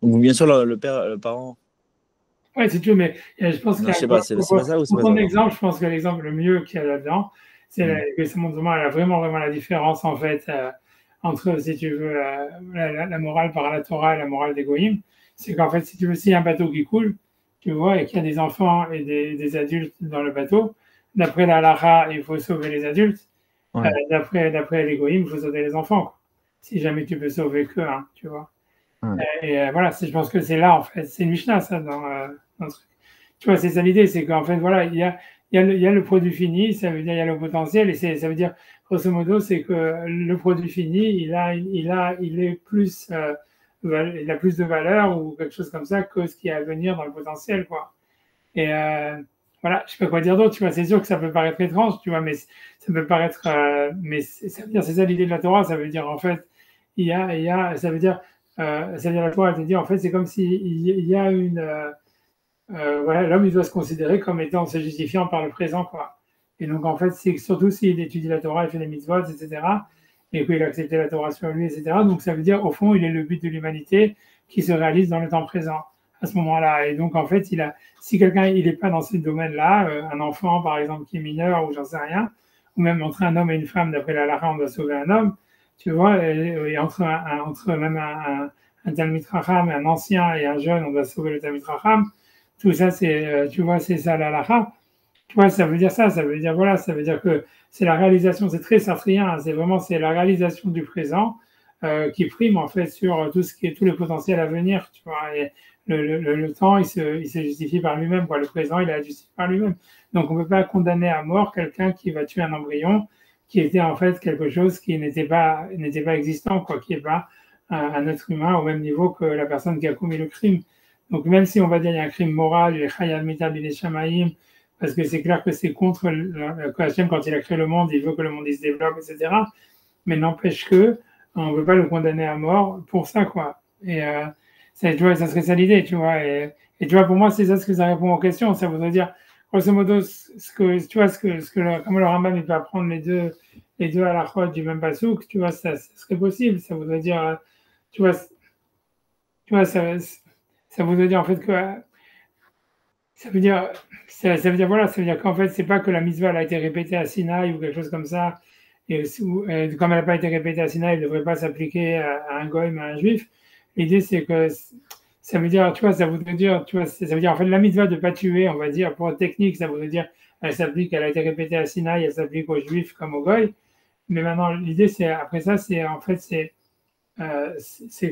donc bien sûr, le parent. Ouais, c'est tout, mais je pense Non, je sais pas, c'est pas ça ou c'est pour pas ça? ton exemple, je pense que l'exemple le mieux qu'il y a là-dedans, c'est que ça montre vraiment la différence, en fait, entre, si tu veux, la morale par la Torah et la morale des Goïms. C'est qu'en fait, si tu veux, s'il y a un bateau qui coule, tu vois, et qu'il y a des enfants et des adultes dans le bateau, d'après la halakha, il faut sauver les adultes. Ouais. D'après les Goïms, il faut sauver les enfants, quoi. Si jamais tu peux sauver que un, tu vois. Ouais. Et voilà, je pense que c'est là, en fait, c'est une Mishnah, ça, dans le truc. Tu vois, c'est ça l'idée, c'est qu'en fait, voilà, il y a le produit fini, ça veut dire il y a le potentiel, et ça veut dire, grosso modo, c'est que le produit fini, il a plus de valeur ou quelque chose comme ça que ce qui est à venir dans le potentiel, quoi. Et voilà, je sais pas quoi dire d'autre, tu vois, c'est sûr que ça peut paraître étrange, tu vois, mais ça peut paraître, mais ça veut dire, c'est ça l'idée de la Torah, ça veut dire, en fait, ça veut dire, la Torah, elle te dit, en fait, c'est comme s'il y a une, voilà, l'homme, il doit se considérer comme étant se justifiant par le présent, quoi. Et donc, en fait, c'est surtout s'il étudie la Torah, il fait les mitzvot, etc., et qu'il a accepté la Torah sur lui, etc., donc ça veut dire, au fond, il est le but de l'humanité qui se réalise dans le temps présent, à ce moment-là. Et donc, en fait, si quelqu'un, il n'est pas dans ce domaine-là, un enfant, par exemple, qui est mineur, ou j'en sais rien, ou même entre un homme et une femme, d'après la Lara, on doit sauver un homme, tu vois, et entre même un Talmid Chacham, un ancien et un jeune, on doit sauver le Talmid Chacham. Tout ça, tu vois, c'est ça la halakha. Tu vois, ça veut dire ça veut dire, voilà, ça veut dire que c'est la réalisation, c'est très sartrien, hein, c'est la réalisation du présent qui prime, en fait, sur tout le potentiel à venir, tu vois. Et le temps, il se justifie par lui-même, quoi. Le présent, il est justifié par lui-même. Donc, on ne peut pas condamner à mort quelqu'un qui va tuer un embryon qui était, en fait, quelque chose qui n'était pas existant, quoi, qui n'est pas un être humain au même niveau que la personne qui a commis le crime. Donc, même si on va dire qu'il y a un crime moral, les Chayal Mita B'nei Shamayim, parce que c'est clair que c'est contre Hachem, quand il a créé le monde, il veut que le monde il se développe, etc. Mais n'empêche que on ne peut pas le condamner à mort pour ça, quoi. Et tu vois, ça serait ça l'idée, tu vois. Et tu vois, pour moi, c'est ça ce que ça répond aux questions. Ça voudrait dire, grosso modo, comme le Rambam, il peut apprendre les deux à la fois du même pasouk, tu vois, ça serait possible. Ça voudrait dire, tu vois, ça voudrait dire en fait que ça veut dire voilà, ça veut dire qu'en fait c'est pas que la mitzvah elle a été répétée à Sinaï ou quelque chose comme ça, et comme elle n'a pas été répétée à Sinaï, elle ne devrait pas s'appliquer à un goïm, à un juif. L'idée c'est que ça veut dire, tu vois, ça voudrait dire, tu vois, ça veut dire en fait la mitzvah de pas tuer, on va dire pour technique, ça voudrait dire elle a été répétée à Sinaï, elle s'applique aux juifs comme aux goïs. Mais maintenant l'idée c'est après ça c'est en fait c'est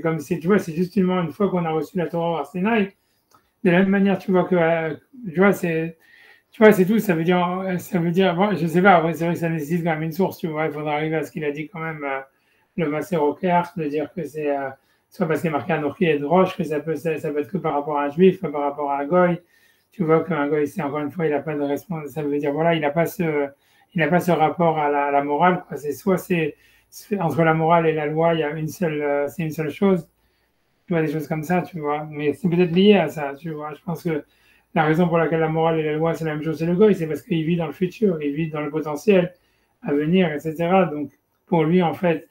comme tu vois, c'est justement une fois qu'on a reçu la Torah à Sinaï. De la même manière, tu vois que, tu vois, c'est tout. Ça veut dire, bon, je sais pas. C'est vrai que ça nécessite quand même une source, tu vois. Il faudra arriver à ce qu'il a dit quand même le Maser Oker, de dire que c'est soit parce qu'il est marqué Anochi et Droche, que ça peut être que par rapport à un juif, que par rapport à un goy. Tu vois qu'un goy, c'est encore une fois, il n'a pas de responsabilité. Ça veut dire, voilà, il n'a pas ce rapport à la morale, quoi. C'est entre la morale et la loi, il y a c'est une seule chose. Tu vois, des choses comme ça, tu vois. Mais c'est peut-être lié à ça, tu vois. Je pense que la raison pour laquelle la morale et la loi, c'est la même chose, c'est le goy, c'est parce qu'il vit dans le futur, il vit dans le potentiel à venir, etc. Donc, pour lui, en fait,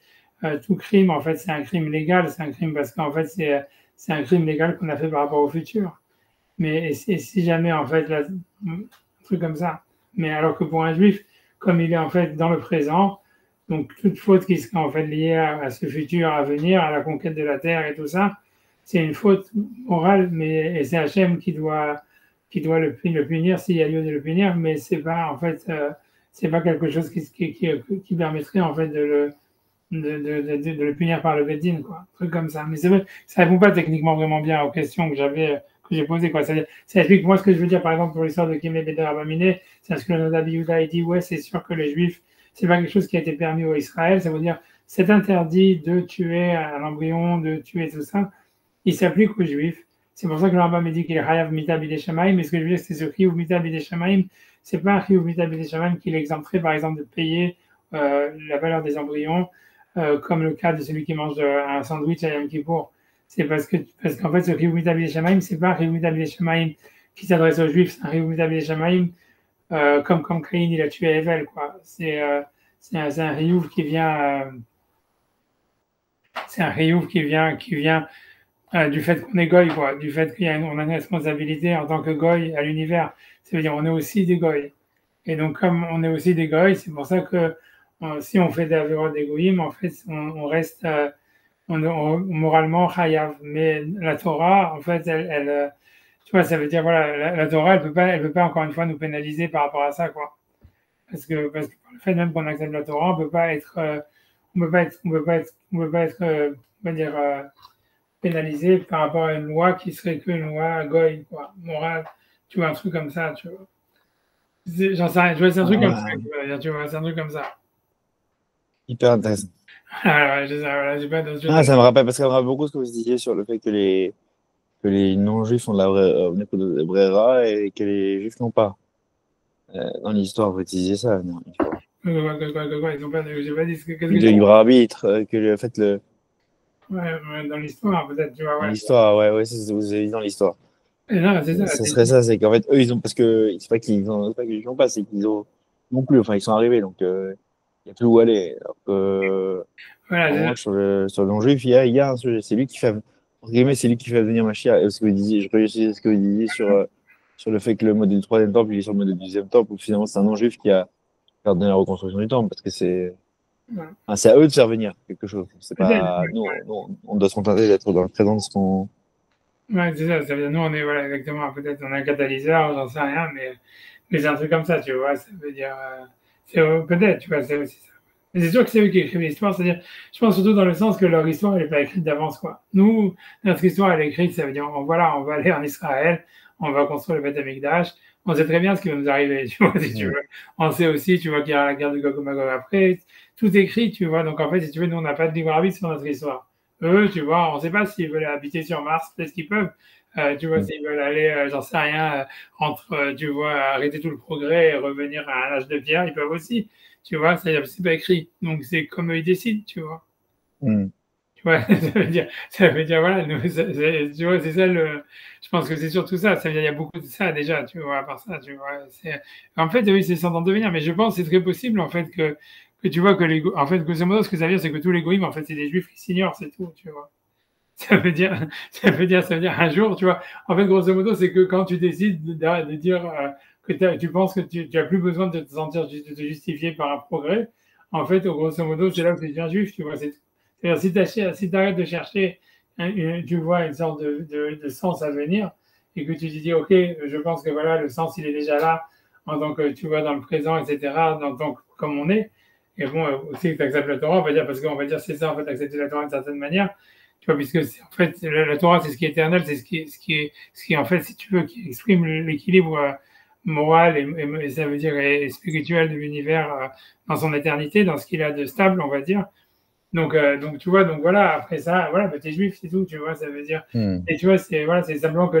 tout crime, en fait, c'est un crime légal, c'est un crime parce qu'en fait, c'est un crime légal qu'on a fait par rapport au futur. Mais et si jamais, en fait, un truc comme ça. Mais alors que pour un juif, comme il est en fait dans le présent, donc toute faute qui serait en fait liée à ce futur à venir, à la conquête de la terre et tout ça, c'est une faute morale, mais et c'est Hachem doit le punir s'il y a lieu de le punir, mais c'est pas en fait c'est pas quelque chose qui permettrait en fait de le punir par le Beddin, quoi, un truc comme ça. Mais c'est vrai, ça répond pas techniquement vraiment bien aux questions que j'ai posées, quoi. Ça explique moi ce que je veux dire, par exemple, pour l'histoire de Kimé Beder Abamine, c'est parce que le Nodabi Yehuda dit ouais, c'est sûr que les Juifs, c'est pas quelque chose qui a été permis au Israël, ça veut dire c'est interdit de tuer un embryon, de tuer tout ça, il s'applique aux Juifs. C'est pour ça que le Rambam dit qu'il est Hayav Mita Bidei Shamaim, mais ce que je veux dire, c'est ce Chiyuv Mita Bidei Shamaim, c'est pas un Chiyuv Mita Bidei Shamaim qui l'exempterait, par exemple, de payer la valeur des embryons, comme le cas de celui qui mange un sandwich à Yom Kippour. C'est parce qu'en fait, ce Chiyuv Mita Bidei Shamaim, c'est pas un Chiyuv Mita Bidei Shamaim qui s'adresse aux Juifs, c'est un Chiyuv Mita Bidei Shamaim comme Caïn, il a tué Evel, quoi. C'est un Chiyuv qui vient... c'est un Chiyuv qui vient du fait qu'on est goy, quoi, du fait qu'on a une responsabilité en tant que goy à l'univers. Ça veut dire on est aussi des goy. Et donc, comme on est aussi des goy, c'est pour ça que si on fait des avérotes d'égoïm, en fait, on reste moralement chayav. Mais la Torah, en fait, tu vois, ça veut dire, voilà, la Torah, elle peut pas, encore une fois, nous pénaliser par rapport à ça, quoi. Parce que par le fait même qu'on accepte la Torah, on peut pas être, on va dire, pénalisé par rapport à une loi qui serait qu'une loi goy, quoi, morale, tu vois, un truc comme ça, tu vois. J'en sais rien, tu vois, c'est un truc comme ça, tu vois, c'est un truc comme ça. Hyper intéressant. Alors, ça me rappelle, parce que ça me rappelle beaucoup ce que vous disiez sur le fait que les non-juifs ont de la brera et que les juifs n'ont pas. Dans l'histoire, vous disiez ça. Non, ils ont pas, j'ai pas dit ce que le libre arbitre, que le fait le. Ouais, dans l'histoire, peut-être, tu vois. Dans l'histoire, ouais, vous avez dit dans l'histoire. Non, c'est ça. Ça serait ça, c'est qu'en fait, eux, ils ont, parce que c'est pas qu'ils n'ont pas, c'est qu'ils ont non plus, enfin, ils sont arrivés, donc il n'y a plus où aller. Alors que, voilà, sur le non-juif, il y a un sujet, c'est lui qui fait, entre guillemets, c'est lui qui fait venir Mashiach. Ce que vous disiez, je réussis ce que vous disiez sur le fait que le modèle du troisième temple, il est sur le modèle du deuxième temple, où finalement, c'est un non-juif qui a donné la reconstruction du temple, parce que c'est à eux de faire venir quelque chose. C'est pas, nous, on doit se contenter d'être dans le présent de ce qu'on. Ouais, c'est ça, ça veut dire, nous, on est, voilà, exactement, peut-être on a un catalyseur, j'en sais rien, mais c'est un truc comme ça, tu vois, ça veut dire, peut-être, tu vois, c'est aussi ça. Mais c'est sûr que c'est eux qui écrivent l'histoire, c'est-à-dire, je pense surtout dans le sens que leur histoire, elle n'est pas écrite d'avance, quoi. Nous, notre histoire, elle est écrite, ça veut dire, voilà, on va aller en Israël, on va construire le Beth Amikdash, on sait très bien ce qui va nous arriver, tu vois, si tu veux. On sait aussi, tu vois, qu'il y aura la guerre de Gog et Magog après, tout est écrit, tu vois, donc en fait, si tu veux, nous, on n'a pas de libre arbitre sur notre histoire. Eux, tu vois, on ne sait pas s'ils veulent habiter sur Mars, peut-être qu'ils peuvent. Tu vois, s'ils veulent aller, j'en sais rien, tu vois, arrêter tout le progrès et revenir à un âge de pierre, ils peuvent aussi. Tu vois, c'est pas écrit. Donc, c'est comme eux, ils décident, tu vois. Tu vois, ça veut dire, voilà, tu vois, c'est ça je pense que c'est surtout ça. Ça veut dire, il y a beaucoup de ça déjà, tu vois, à part ça, tu vois. En fait, oui, c'est sans en devenir, mais je pense que c'est très possible, en fait, que tu vois que en fait, grosso modo, ce que ça veut dire, c'est que tous les goïms, en fait, c'est des juifs qui s'ignorent, c'est tout, tu vois. Ça veut dire un jour, tu vois. En fait, grosso modo, c'est que quand tu décides de dire que tu penses que tu as plus besoin de te sentir de te justifier par un progrès, en fait, grosso modo, c'est là que tu deviens juif, tu vois. C'est-à-dire, si tu arrêtes de chercher, tu vois, une sorte de sens à venir, et que tu te dis, OK, je pense que voilà, le sens, il est déjà là, en tant que, tu vois, dans le présent, etc., comme on est. Et bon, aussi que tu acceptes la Torah, on va dire, parce qu'on va dire, c'est ça, en fait, accepter la Torah d'une certaine manière, tu vois, puisque en fait, la Torah, c'est ce qui est éternel, c'est ce qui en fait, si tu veux, qui exprime l'équilibre moral et ça veut dire et spirituel de l'univers dans son éternité, dans ce qu'il a de stable, on va dire. Donc tu vois, donc voilà, après ça, voilà, bah, t'es juif, c'est tout, tu vois, ça veut dire. Et tu vois, c'est simplement que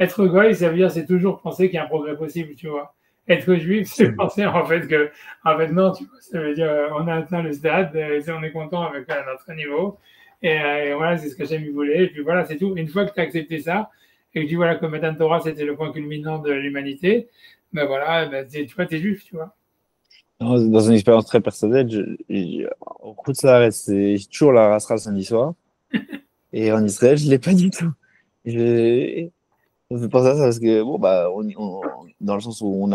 être goy, ça veut dire, c'est toujours penser qu'il y a un progrès possible, tu vois. Être juif, c'est penser en fait non, tu vois, ça veut dire, on a atteint le stade, on est content avec notre niveau. Et voilà, c'est ce que j'aime voulait. Et puis voilà, c'est tout. Une fois que tu as accepté ça, et que tu dis voilà, que Matan Torah, c'était le point culminant de l'humanité, ben voilà, tu vois, t'es juif, tu vois. Dans une expérience très personnelle, au Khoutsaret, c'est toujours la Rasra le samedi soir. Et en Israël, je ne l'ai pas du tout. On fait penser à ça parce que, bon, bah, dans le sens où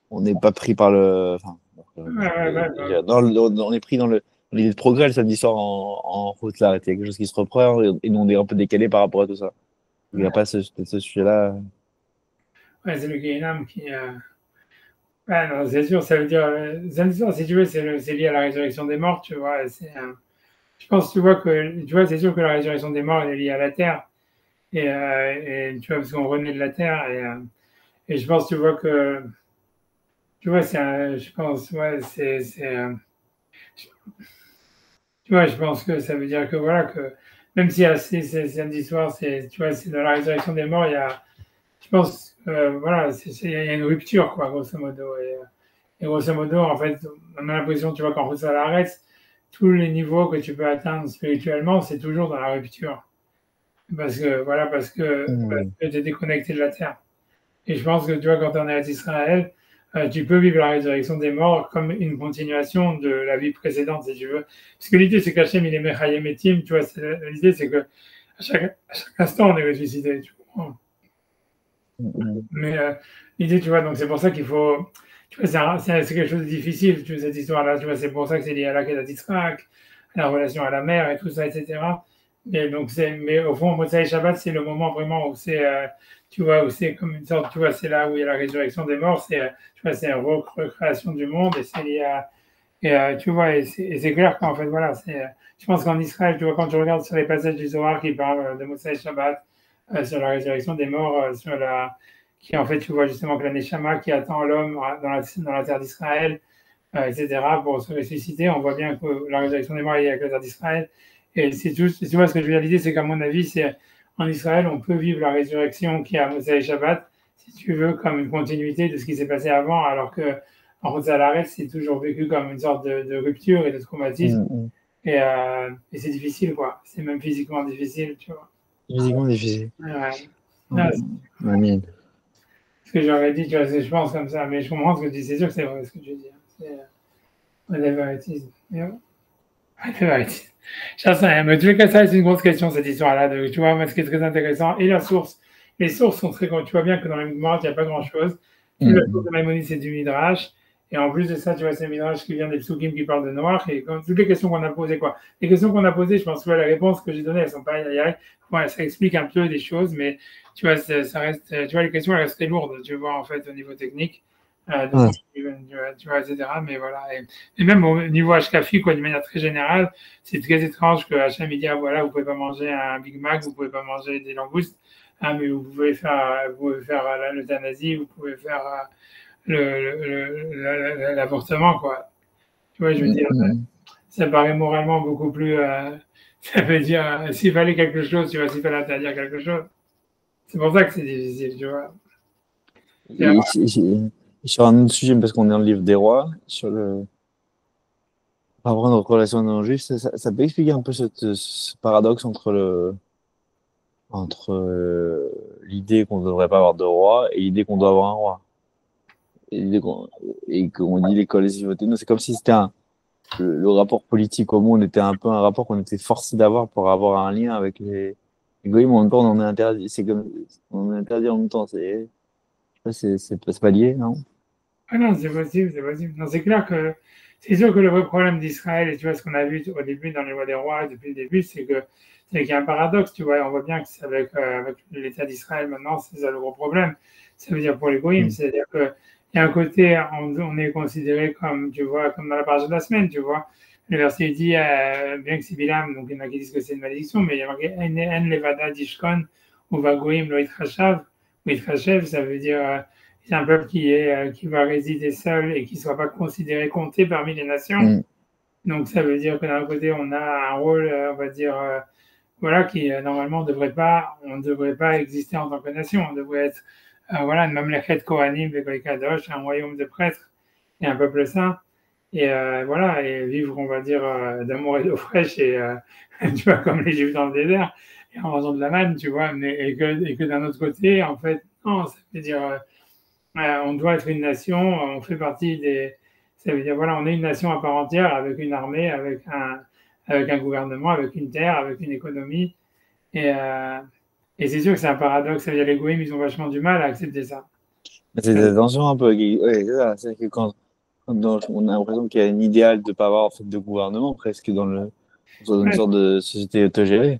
on n'est pas pris par le. Enfin, on est pris dans l'idée de progrès le samedi soir en Khoutsaret. Il y a quelque chose qui se reprend et nous, on est un peu décalé par rapport à tout ça. Il n'y a pas ce sujet-là. Ouais, c'est le Guéhinam qui. Ouais, non, c'est sûr, ça veut dire. Histoire, si tu veux, c'est lié à la résurrection des morts, tu vois. Je pense, tu vois, c'est sûr que la résurrection des morts, elle est liée à la terre. Et tu vois, parce qu'on renaît de la terre. Et je pense, tu vois, tu vois, je pense, ouais, tu vois, je pense que ça veut dire que voilà, que même si c'est samedi soir, tu vois, c'est dans la résurrection des morts, je pense, voilà, il y a une rupture, quoi, grosso modo. Et grosso modo, en fait, on a l'impression, tu vois, qu'en route à l'arrêt, tous les niveaux que tu peux atteindre spirituellement, c'est toujours dans la rupture. Parce Mm. que tu es déconnecté de la terre. Et je pense que, tu vois, quand on est à Israël, tu peux vivre la résurrection des morts comme une continuation de la vie précédente, si tu veux. Parce que l'idée, c'est qu'Hachem, il est Mechayem Etim, tu vois, l'idée, c'est que à chaque instant, on est ressuscité, tu comprends. Mm. Mais l'idée, tu vois, donc c'est pour ça qu'il faut. Tu vois, c'est quelque chose de difficile, tu vois, cette histoire-là. Tu vois, c'est pour ça que c'est lié à la Kedat Yitzhak, à la relation à la mère et tout ça, etc. Mais au fond, Motsai Shabbat, c'est le moment vraiment où tu vois, où c'est comme une sorte, tu vois, c'est là où il y a la résurrection des morts, tu vois, c'est une recréation du monde et c'est lié à. Tu vois, et c'est clair qu'en fait, voilà, je pense qu'en Israël, tu vois, quand tu regardes sur les passages du Zohar qui parlent de Motsai Shabbat, sur la résurrection des morts, qui en fait, tu vois justement que la Neshama qui attend l'homme dans la terre d'Israël, etc., pour se ressusciter, on voit bien que la résurrection des morts est avec la terre d'Israël. Et c'est tout, tu vois, ce que je veux dire, l'idée, c'est qu'à mon avis, c'est en Israël, on peut vivre la résurrection qui est à Moshe Shabbat, si tu veux, comme une continuité de ce qui s'est passé avant, alors que en Rotzalareth, c'est toujours vécu comme une sorte de rupture et de traumatisme. Mm. Et c'est difficile, quoi. C'est même physiquement difficile, tu vois. Physiquement difficile. Ouais. Mm. Non, Amen. ce que j'aurais dit, tu vois, je pense comme ça, mais je comprends ce que tu dis, c'est sûr que c'est vrai ce que tu dis. C'est whatever it is. Yeah. Whatever it is. Je sais rien, mais en tous les cas, ça, c'est une grosse question, cette histoire-là. Tu vois, moi, ce qui est très intéressant, et la source, les sources sont très grandes. Tu vois bien que dans la Midrash, il n'y a pas grand-chose. Toute la source Mm. de Maïmonide, c'est du Midrash. Et en plus de ça, tu vois, c'est un Midrash qui vient des psukim qui parlent de noir. Et comme, toutes les questions qu'on a posées, quoi. Les questions qu'on a posées, je pense que les réponses que j'ai données, elles sont pas ouais, ça explique un peu des choses, mais tu vois, ça reste, tu vois, les questions, elles restent très lourdes, tu vois, en fait, au niveau technique. Donc, Ouais. tu vois, etc. Mais voilà. Et même au niveau HKFI, quoi, d'une manière très générale, c'est très étrange que Hachem il dit, ah, voilà, vous pouvez pas manger un Big Mac, vous pouvez pas manger des langoustes, hein, mais vous pouvez faire l'euthanasie, vous pouvez faire l'avortement, quoi. Tu vois, je veux dire, Mm. ça paraît moralement beaucoup plus. Ça veut dire, s'il fallait quelque chose, tu vois, s'il fallait interdire quelque chose. C'est pour ça que c'est difficile, tu vois. Et sur un autre sujet, parce qu'on est dans le livre des rois, sur le par rapport à notre relation non-juive, ça peut expliquer un peu ce paradoxe entre l'idée qu'on ne devrait pas avoir de roi et l'idée qu'on doit avoir un roi. Et et qu'on dit l'école est voter. Non, c'est comme si c'était le rapport politique au monde était un peu un rapport qu'on était forcé d'avoir pour avoir un lien avec les goyim. En même temps, on en est interdit. C'est comme, on est interdit en même temps. C'est pas lié, non? Ah non, c'est possible, c'est possible. Non, c'est clair que c'est sûr que le vrai problème d'Israël, et tu vois ce qu'on a vu au début dans les lois des rois, depuis le début, c'est qu'il y a un paradoxe, tu vois, on voit bien que c'est avec l'État d'Israël maintenant, c'est ça le gros problème. Ça veut dire pour les goïms, Mm. c'est-à-dire que il y a un côté, on est considéré comme, tu vois, comme dans la page de la semaine, tu vois. Le verset dit, bien que c'est Bilam, donc il y en a qui disent que c'est une malédiction, mais il y a marqué En levada dishkon ou va goïm lo itrashav, ou itrashev, ça veut dire c'est un peuple qui va résider seul et qui ne soit pas considéré compté parmi les nations. Mm. Donc ça veut dire que d'un côté, on a un rôle, on va dire, voilà, qui normalement on ne devrait pas exister en tant que nation. On devrait être, voilà, une mamlechet kohanim, Kadosh, un royaume de prêtres et un peuple saint. Et voilà, et vivre, on va dire, d'amour et d'eau fraîche, et tu vois, comme les Juifs dans le désert, et en mangeant de la manne, tu vois, et que d'un autre côté, en fait, non, ça veut dire on doit être une nation, on fait partie des. Ça veut dire, voilà, on est une nation à part entière avec une armée, avec un gouvernement, avec une terre, avec une économie. Et, euh, et c'est sûr que c'est un paradoxe. Ça veut dire, les goïms, ils ont vachement du mal à accepter ça. Mais c'est attention un peu. Ouais, c'est ça. C'est que on a l'impression qu'il y a un idéal de ne pas avoir en fait, de gouvernement, presque on soit dans une Ouais, sorte de société autogérée.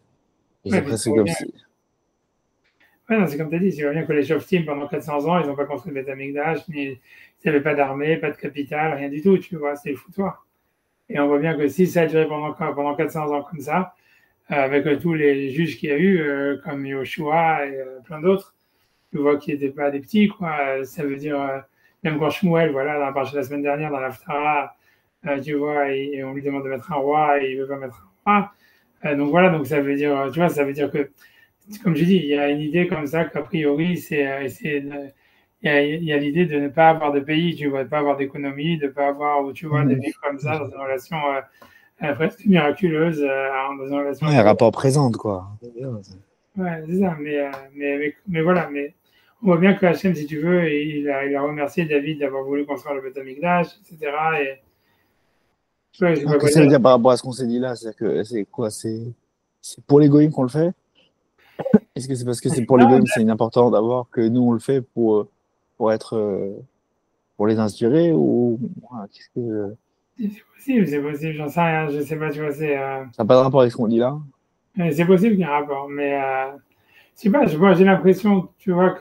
Et c'est ouais, puis ça presque comme revient, si. Ouais, non, c'est comme tu as dit, tu vois bien que les Shoftim, pendant 400 ans, ils n'ont pas construit le Beth Amikdash, ni ils n'avaient pas d'armée, pas de capitale, rien du tout, tu vois, c'est le foutoir. Et on voit bien que si ça a duré pendant 400 ans comme ça, avec tous les juges qu'il y a eu, comme Yoshua et plein d'autres, tu vois qu'ils n'étaient pas des petits, quoi. Ça veut dire, même quand Shmuel, voilà, dans la partie de la semaine dernière, dans l'Aftara, tu vois, et on lui demande de mettre un roi et il ne veut pas mettre un roi. Donc voilà, donc ça veut dire, tu vois, ça veut dire que, comme je dis, il y a une idée comme ça qu'a priori, il y a l'idée de ne pas avoir de pays, tu vois, de ne pas avoir d'économie, de ne pas avoir, tu vois, de vivre comme ça dans une relation presque miraculeuse, dans une relation. Ouais, rapport présente, quoi. Ouais, c'est ça, mais voilà, mais on voit bien que Hachem, si tu veux, il a remercié David d'avoir voulu construire le Beth Amikdash, etc. Et ouais, je sais pas Qu'est-ce quoi que ça veut dire. dire par rapport à ce qu'on s'est dit là? C'est-à-dire que c'est quoi? C'est pour les goïms qu'on le fait? Est-ce que c'est parce que c'est pour les Non, goïms, c'est important d'avoir que nous on le fait pour être pour les inspirer ou voilà, qu'est-ce que c'est possible, j'en sais rien, je sais pas, tu vois, ça n'a pas de rapport avec ce qu'on dit là? c'est possible qu'il y ait un rapport, mais je sais pas, j'ai l'impression, tu vois,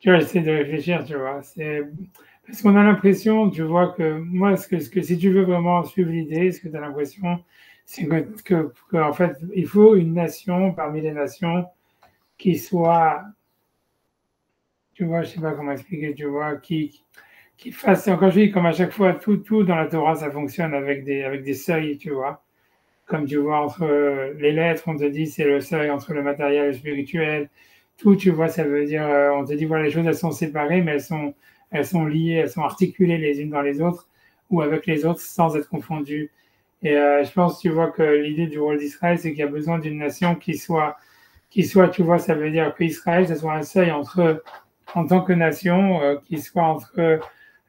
j'essaie de réfléchir, tu vois, parce qu'on a l'impression, tu vois, que moi, si tu veux vraiment suivre l'idée, ce que tu as l'impression, c'est en fait, il faut une nation parmi les nations qui soit, tu vois, je sais pas comment expliquer, tu vois, qui fasse, encore je dis, comme à chaque fois, tout dans la Torah, ça fonctionne avec des seuils, tu vois. Comme tu vois, entre les lettres, on te dit, c'est le seuil entre le matériel et le spirituel. Tout, tu vois, ça veut dire, on te dit, voilà, les choses, elles sont séparées, mais elles sont liées, elles sont articulées les unes dans les autres, ou avec les autres, sans être confondues. Et je pense, tu vois, que l'idée du rôle d'Israël, c'est qu'il y a besoin d'une nation qui soit, tu vois, ça veut dire qu'Israël, ça soit un seuil en tant que nation, qui soit entre,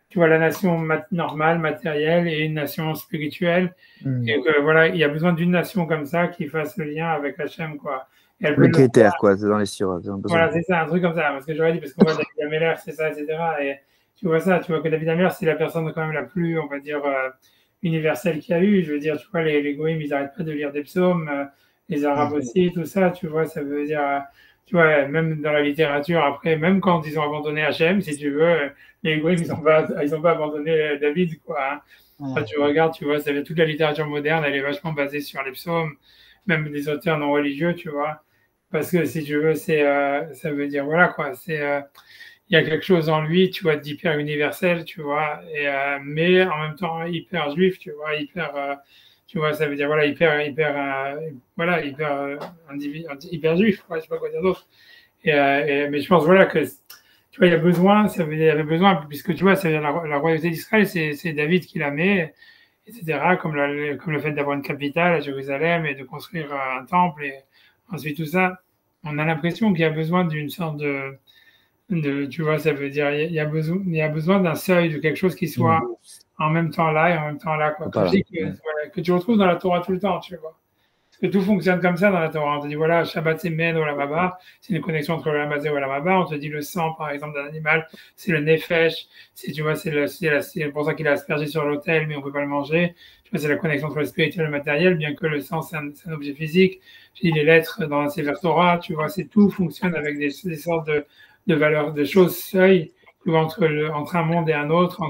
tu vois, la nation normale, matérielle, et une nation spirituelle. Et que, voilà, il y a besoin d'une nation comme ça qui fasse le lien avec Hachem, quoi. Et elle peut Le le faire. critère, quoi, c'est dans les sirops, c'est un peu ça. Voilà, c'est ça, un truc comme ça. Parce que j'aurais dit, parce qu'on voit David Ameller, c'est ça, etc. Et tu vois ça, tu vois que David Ameller, c'est la personne quand même la plus, on va dire, universelle qu'il y a eu. Je veux dire, tu vois, les goïms, ils n'arrêtent pas de lire des psaumes, les Arabes aussi, tout ça, tu vois, ça veut dire, tu vois, même dans la littérature, après, même quand ils ont abandonné Hachem, si tu veux, les goïms, ils ont pas abandonné David, quoi. Hein. Quand tu regardes, tu vois, toute la littérature moderne, elle est vachement basée sur les psaumes, même des auteurs non religieux, tu vois. Parce que si tu veux, ça veut dire, voilà quoi, il y a quelque chose en lui, tu vois, d'hyper universel, tu vois, mais en même temps hyper juif, tu vois, tu vois, ça veut dire, voilà, voilà, hyper juif, quoi, je sais pas quoi dire d'autre. Mais je pense, voilà, que, tu vois, il y a besoin, il y avait besoin, puisque tu vois, la royauté d'Israël, c'est David qui la met, etc., comme le fait d'avoir une capitale à Jérusalem et de construire un temple et ensuite tout ça, on a l'impression qu'il y a besoin d'une sorte tu vois, ça veut dire, il y a besoin d'un seuil, de quelque chose qui soit en même temps là et en même temps là, quoi. Pas Comme je là. dis, voilà, que tu retrouves dans la Torah tout le temps, tu vois. Parce que tout fonctionne comme ça dans la Torah. On te dit, voilà, Shabbat c'est Men ou la Baba, c'est une connexion entre le Lamazé ou la Baba. On te dit le sang, par exemple, d'un animal, c'est le Nefesh. Tu vois, c'est pour ça qu'il a aspergé sur l'autel, mais on ne peut pas le manger. Tu vois, c'est la connexion entre le spirituel et le matériel, bien que le sang, c'est un objet physique. J'ai dit les lettres dans la Sefer Torah, tu vois, tout fonctionne avec des sortes de valeurs, de choses seuil, tu vois, entre un monde et un autre,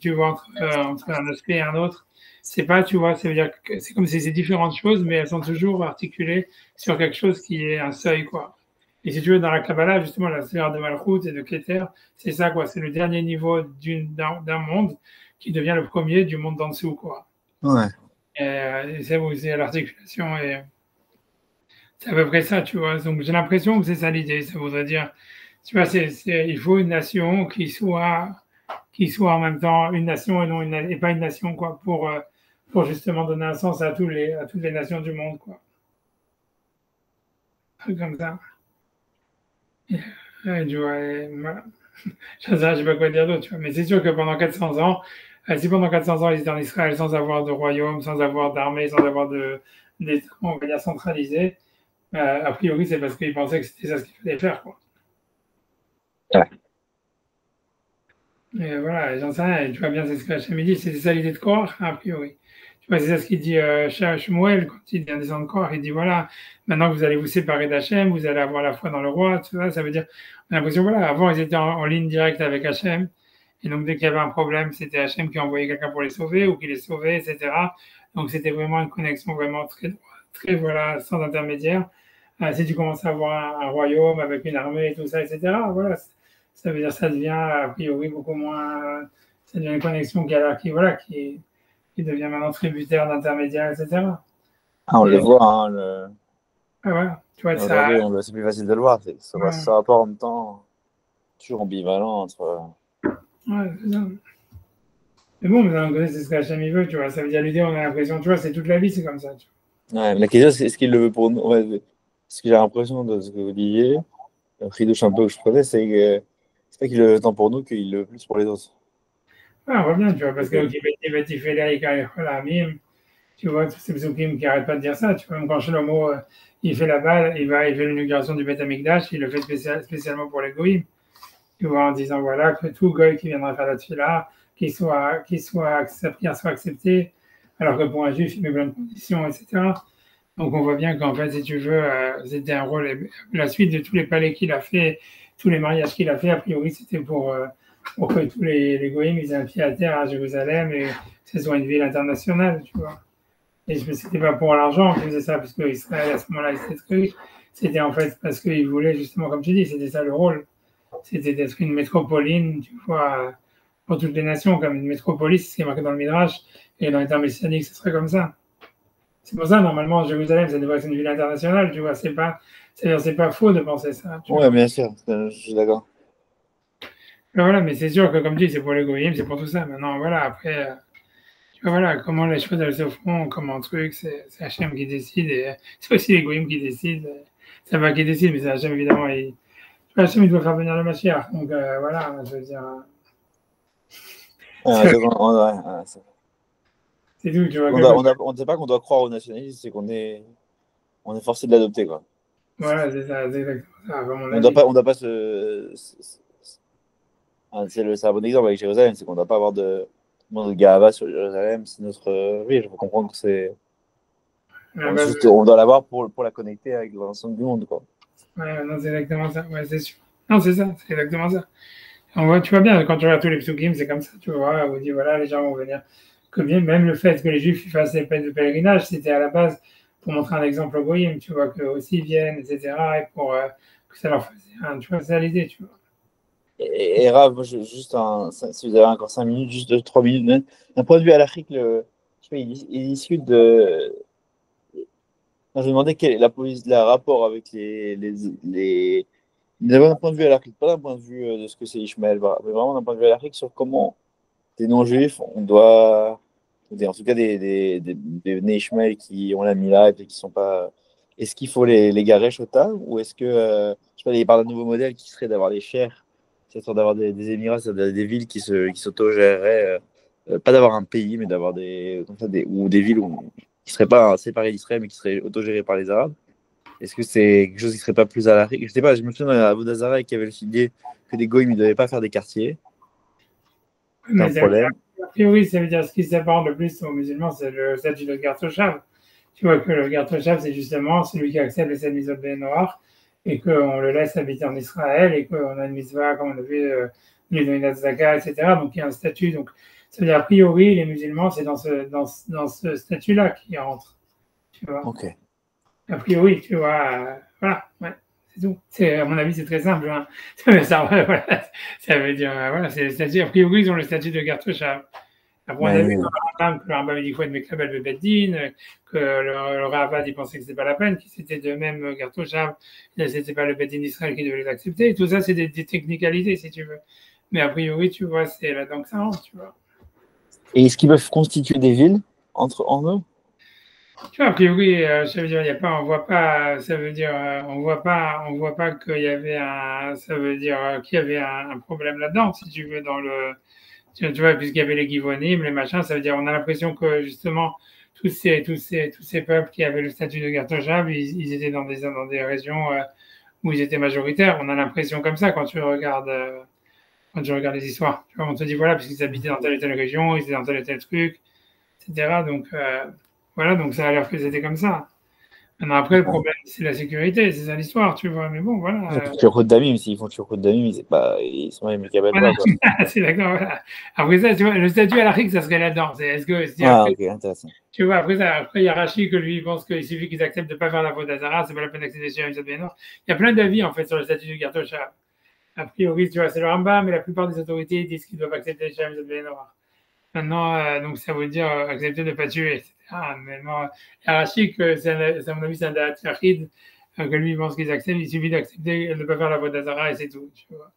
tu vois, entre un aspect et un autre. C'est pas, tu vois, ça veut dire que c'est comme si c'est différentes choses, mais elles sont toujours articulées sur quelque chose qui est un seuil, quoi. Et si tu veux, dans la Kabbalah, justement, la sphère de Malchut et de Keter, c'est ça, quoi. C'est le dernier niveau d'un monde qui devient le premier du monde d'en dessous, quoi. Ouais. Et c'est où c'est l'articulation et c'est à peu près ça, tu vois. Donc j'ai l'impression que c'est ça l'idée. Ça voudrait dire, tu vois, il faut une nation qui soit en même temps une nation et pas une nation, quoi, pour justement donner un sens à toutes les nations du monde, quoi. Un truc comme ça. Tu vois, voilà. Je ne sais pas quoi dire d'autre, tu vois. Mais c'est sûr que pendant 400 ans, si pendant 400 ans ils étaient en Israël sans avoir de royaume, sans avoir d'armée, sans avoir d'État, on va dire centralisé, a priori c'est parce qu'ils pensaient que c'était ça ce qu'il fallait faire, quoi. Ouais. Et voilà, j'en sais rien, et tu vois bien, c'est ce que Hachem dit, c'est ça l'idée de croire, a priori. vois, c'est ça ce qu'il dit Shmuel quand il vient descendre corps. Il dit voilà, maintenant que vous allez vous séparer d'Hachem, vous allez avoir la foi dans le roi. Tout ça, ça veut dire, on a l'impression, voilà, avant ils étaient en ligne directe avec Hachem. Et donc dès qu'il y avait un problème, c'était Hachem qui envoyait quelqu'un pour les sauver ou qui les sauvait, etc. Donc c'était vraiment une connexion vraiment très, très voilà, sans intermédiaire. Si tu commences à avoir un royaume avec une armée et tout ça, etc., voilà, ça veut dire que ça devient a priori beaucoup moins. Ça devient une connexion voilà, qui devient maintenant tributaire d'intermédiaires, etc. Ah, on le Et, voit, hein, le... voilà, tu vois, ça. aujourd'hui, c'est plus facile de le voir. Ouais, Ça rapport en même temps, toujours ambivalent entre. ouais, c'est ça. Mais bon, d'un côté, c'est ce qu'Hachem il veut, tu vois. Ça veut dire l'idée, on a l'impression, tu vois, c'est toute la vie, c'est comme ça. Tu Ouais, la question, c'est est-ce qu'il le veut pour nous? Ouais, ce que j'ai l'impression de ce que Olivier, le ridouche un peu que je prenais, c'est pas qu'il le veut tant pour nous qu'il le veut plus pour les autres. vois. Ouais, on voit bien, tu vois, parce que Ok. tu vois, tous ces psukim qui n'arrêtent pas de dire ça. Tu vois, même quand Shlomo, il fait la balle, il fait l'inauguration du Beth Amikdash, il le fait spécialement pour les goïms. Tu vois, en disant, voilà, que tout goy qui viendra faire la tefila, sa prière soit acceptée, alors que pour un juif, il met plein de conditions, etc. Donc on voit bien qu'en fait, si tu veux, c'était un rôle, la suite de tous les palais qu'il a fait, tous les mariages qu'il a fait, a priori, c'était pour que tous les goïms, ils aient un pied à terre à Jérusalem et que ce soit une ville internationale, tu vois. Et c'était pas pour l'argent qu'il faisait ça, parce que Israël, à ce moment-là, il était très riche. C'était en fait parce qu'il voulait, justement, comme tu dis, c'était ça le rôle. C'était d'être une métropoline, tu vois, pour toutes les nations, comme une métropolis, c'est ce qui est marqué dans le Midrash, et dans les termes messianiques, ce serait comme ça. C'est pour ça, normalement, Jérusalem, ça devrait être une ville internationale, tu vois, c'est pas faux de penser ça, tu Ouais, vois. bien sûr, je suis d'accord. Mais voilà, mais c'est sûr que, comme tu dis, c'est pour l'égoïsme, c'est pour tout ça. Maintenant, voilà, après, tu vois, voilà, comment les choses, elles se font, comment truc, c'est Hachem qui décide, et c'est aussi l'égoïsme qui décide. C'est pas qui décide, mais c'est Hachem, évidemment, Hachem, il doit faire venir le Mashiach, donc voilà, je veux dire, Ouais, c'est ouais, c'est tout, tu vois, on ne sait pas qu'on doit croire au nationalisme, c'est on est forcé de l'adopter, quoi. voilà, c'est ça, c'est exactement ça, à mon On avis. on doit pas c'est un bon exemple avec Jérusalem, c'est qu'on ne doit pas avoir de gava sur Jérusalem, c'est notre. Oui, je peux comprendre que c'est. À la base, On doit l'avoir pour la connecter avec l'ensemble du monde, quoi. ouais, non, c'est exactement ça, ouais, c'est sûr. Non, c'est ça, c'est exactement ça. On voit, tu vois bien, quand tu regardes tous les psukim, c'est comme ça, tu vois, on dit, voilà, les gens vont venir. Que bien, même le fait que les Juifs fassent des fêtes de pèlerinage, c'était à la base pour montrer un exemple au Goyim, tu vois, qu'eux aussi viennent, etc., et pour que ça leur fasse, tu vois, c'est ça l'idée, tu vois. Et Rav, moi, si vous avez encore 5 minutes, juste 3 minutes, même, d'un point de vue halachique, je sais pas, il discute de. Non, je me demandais quel est le rapport avec d'un point de vue halachique, pas d'un point de vue de ce que c'est Ishmael, mais vraiment d'un point de vue halachique sur comment des non-juifs, on doit, en tout cas des nés Ishmael qui ont la Mila et qui sont pas. Est-ce qu'il faut les garer Shota ou est-ce que, je sais pas, il parle d'un nouveau modèle qui serait d'avoir les chers, c'est-à-dire d'avoir des émirats, c'est-à-dire des villes qui s'auto-géreraient, pas d'avoir un pays, mais d'avoir comme ça, ou des villes qui ne seraient pas séparées d'Israël, mais qui seraient autogérées par les Arabes. Est-ce que c'est quelque chose qui serait pas plus à la Je sais pas, je me souviens à Vodazara qui avait l'idée que des goïms ne devaient pas faire des quartiers. C'est un Mais ça veut dire, problème. a priori, ça veut dire ce qui sépare le plus aux musulmans, c'est le statut de Gartosham. Tu vois que le Gartosham, c'est justement celui qui accepte les 7 mitzvot noirs et qu'on le laisse habiter en Israël et qu'on a une mitzvah, comme on a vu, lui donner la zaka, etc. Donc il y a un statut. Donc ça veut dire, a priori, les musulmans, c'est dans ce statut-là qu'ils rentrent. Tu vois. Ok. A priori, tu vois, voilà, ouais, c'est tout. À mon avis, c'est très simple. Hein. Ça, voilà, ça veut dire, voilà, c'est le statut. A priori, ils ont le statut de garde-chasse. Après, on a vu Ouais, que le Rambam dit qu'il faut être Mekabel de Beddin, que le Ravad il pensait que c'était pas la peine, que c'était de même Gartosham, c'était pas le Beddin d'Israël qui devait les accepter. Tout ça, c'est des technicalités, si tu veux. Mais a priori, tu vois, c'est là-dedans que ça rentre, tu vois. et est-ce qu'ils peuvent constituer des villes en eux? Tu vois, a priori, ça veut dire, il y a pas, on voit pas, ça veut dire, on voit pas qu'il y avait ça veut dire qu'il y avait un problème là-dedans, si tu veux, tu vois, puisqu'il y avait les Givonim, les machins, ça veut dire, on a l'impression que justement, tous ces peuples qui avaient le statut de Gartoshab, ils étaient dans des régions où ils étaient majoritaires. On a l'impression comme ça quand tu regardes les histoires. Tu vois, on te dit, voilà, parce qu'ils habitaient dans telle et telle région, ils étaient dans tel et tel truc, etc. Donc, voilà, donc ça a l'air que c'était comme ça. Maintenant, après, le problème, c'est la sécurité, c'est ça l'histoire, tu vois. Mais bon, voilà. Turco Damim, s'ils font Turco Damim, ils sont même capables Voilà, quoi. c'est d'accord, voilà. Après ça, tu vois, le statut halachique, ça serait là-dedans. Est-ce que, Ah, ok, intéressant. tu vois, après, il y a Rachid que lui, il pense qu'il suffit qu'ils acceptent de ne pas faire la faute d'Azara, c'est pas la peine d'accepter chez Hamza Benor. Il y a plein d'avis, en fait, sur le statut du Gartocha. A priori, tu vois, c'est le Rambam, mais la plupart des autorités disent qu'ils doivent accepter chez Hamza Benor. Maintenant, donc ça veut dire accepter de ne pas tuer, etc. Maintenant, il y a Rachid que, à mon avis, c'est un Da'at Yachid, que lui, il pense qu'ils acceptent, il suffit d'accepter de ne pas faire la faute d'Azara et c'est tout, tu vois.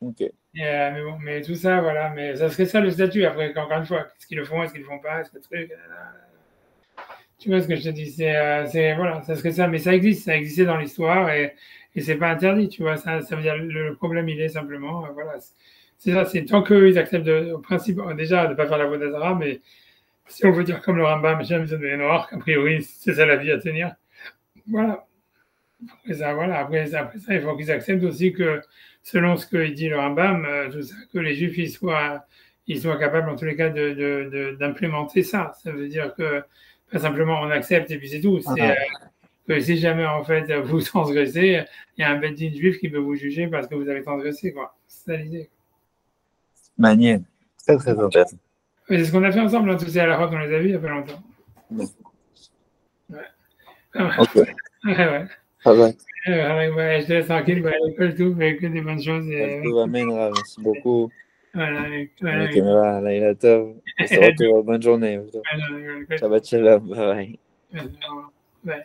Ok. Mais bon, mais tout ça, voilà, mais ça serait ça le statut. Après, encore une fois, est-ce qu'ils le font, est-ce qu'ils le font pas, est-ce que truc. Tu vois ce que je te dis, voilà, ça serait ça, mais ça existe, ça existait dans l'histoire et c'est pas interdit, tu vois. Ça veut dire le problème, il est simplement, voilà, c'est ça, c'est tant qu'eux ils acceptent au principe déjà de pas faire la voie d'Azara, mais si on veut dire comme le Rambam, Shem Noir, a priori c'est ça la vie à tenir. Voilà. Après ça, il faut qu'ils acceptent aussi que, selon ce que dit le Rambam, tout ça, que les Juifs ils soient capables, en tous les cas, d'implémenter ça. Ça veut dire que, pas simplement on accepte et puis c'est tout. C'est que si jamais, en fait, vous transgressez, il y a un bête-din juif qui peut vous juger parce que vous avez transgressé, quoi. C'est ça l'idée. Manière. Très, très intéressant. C'est ce qu'on a fait ensemble, hein, tous ces halachot, on les a vus il n'y a pas longtemps. Ouais. Ok. Ouais. Ah ouais. Ouais, je te laisse tranquille, l'école, tout, mais que des bonnes choses. Et... Merci beaucoup. Voilà. La caméra, là, il a tov. On se retrouve. Bonne journée. Shabbat shalom. Bye bye. Ouais.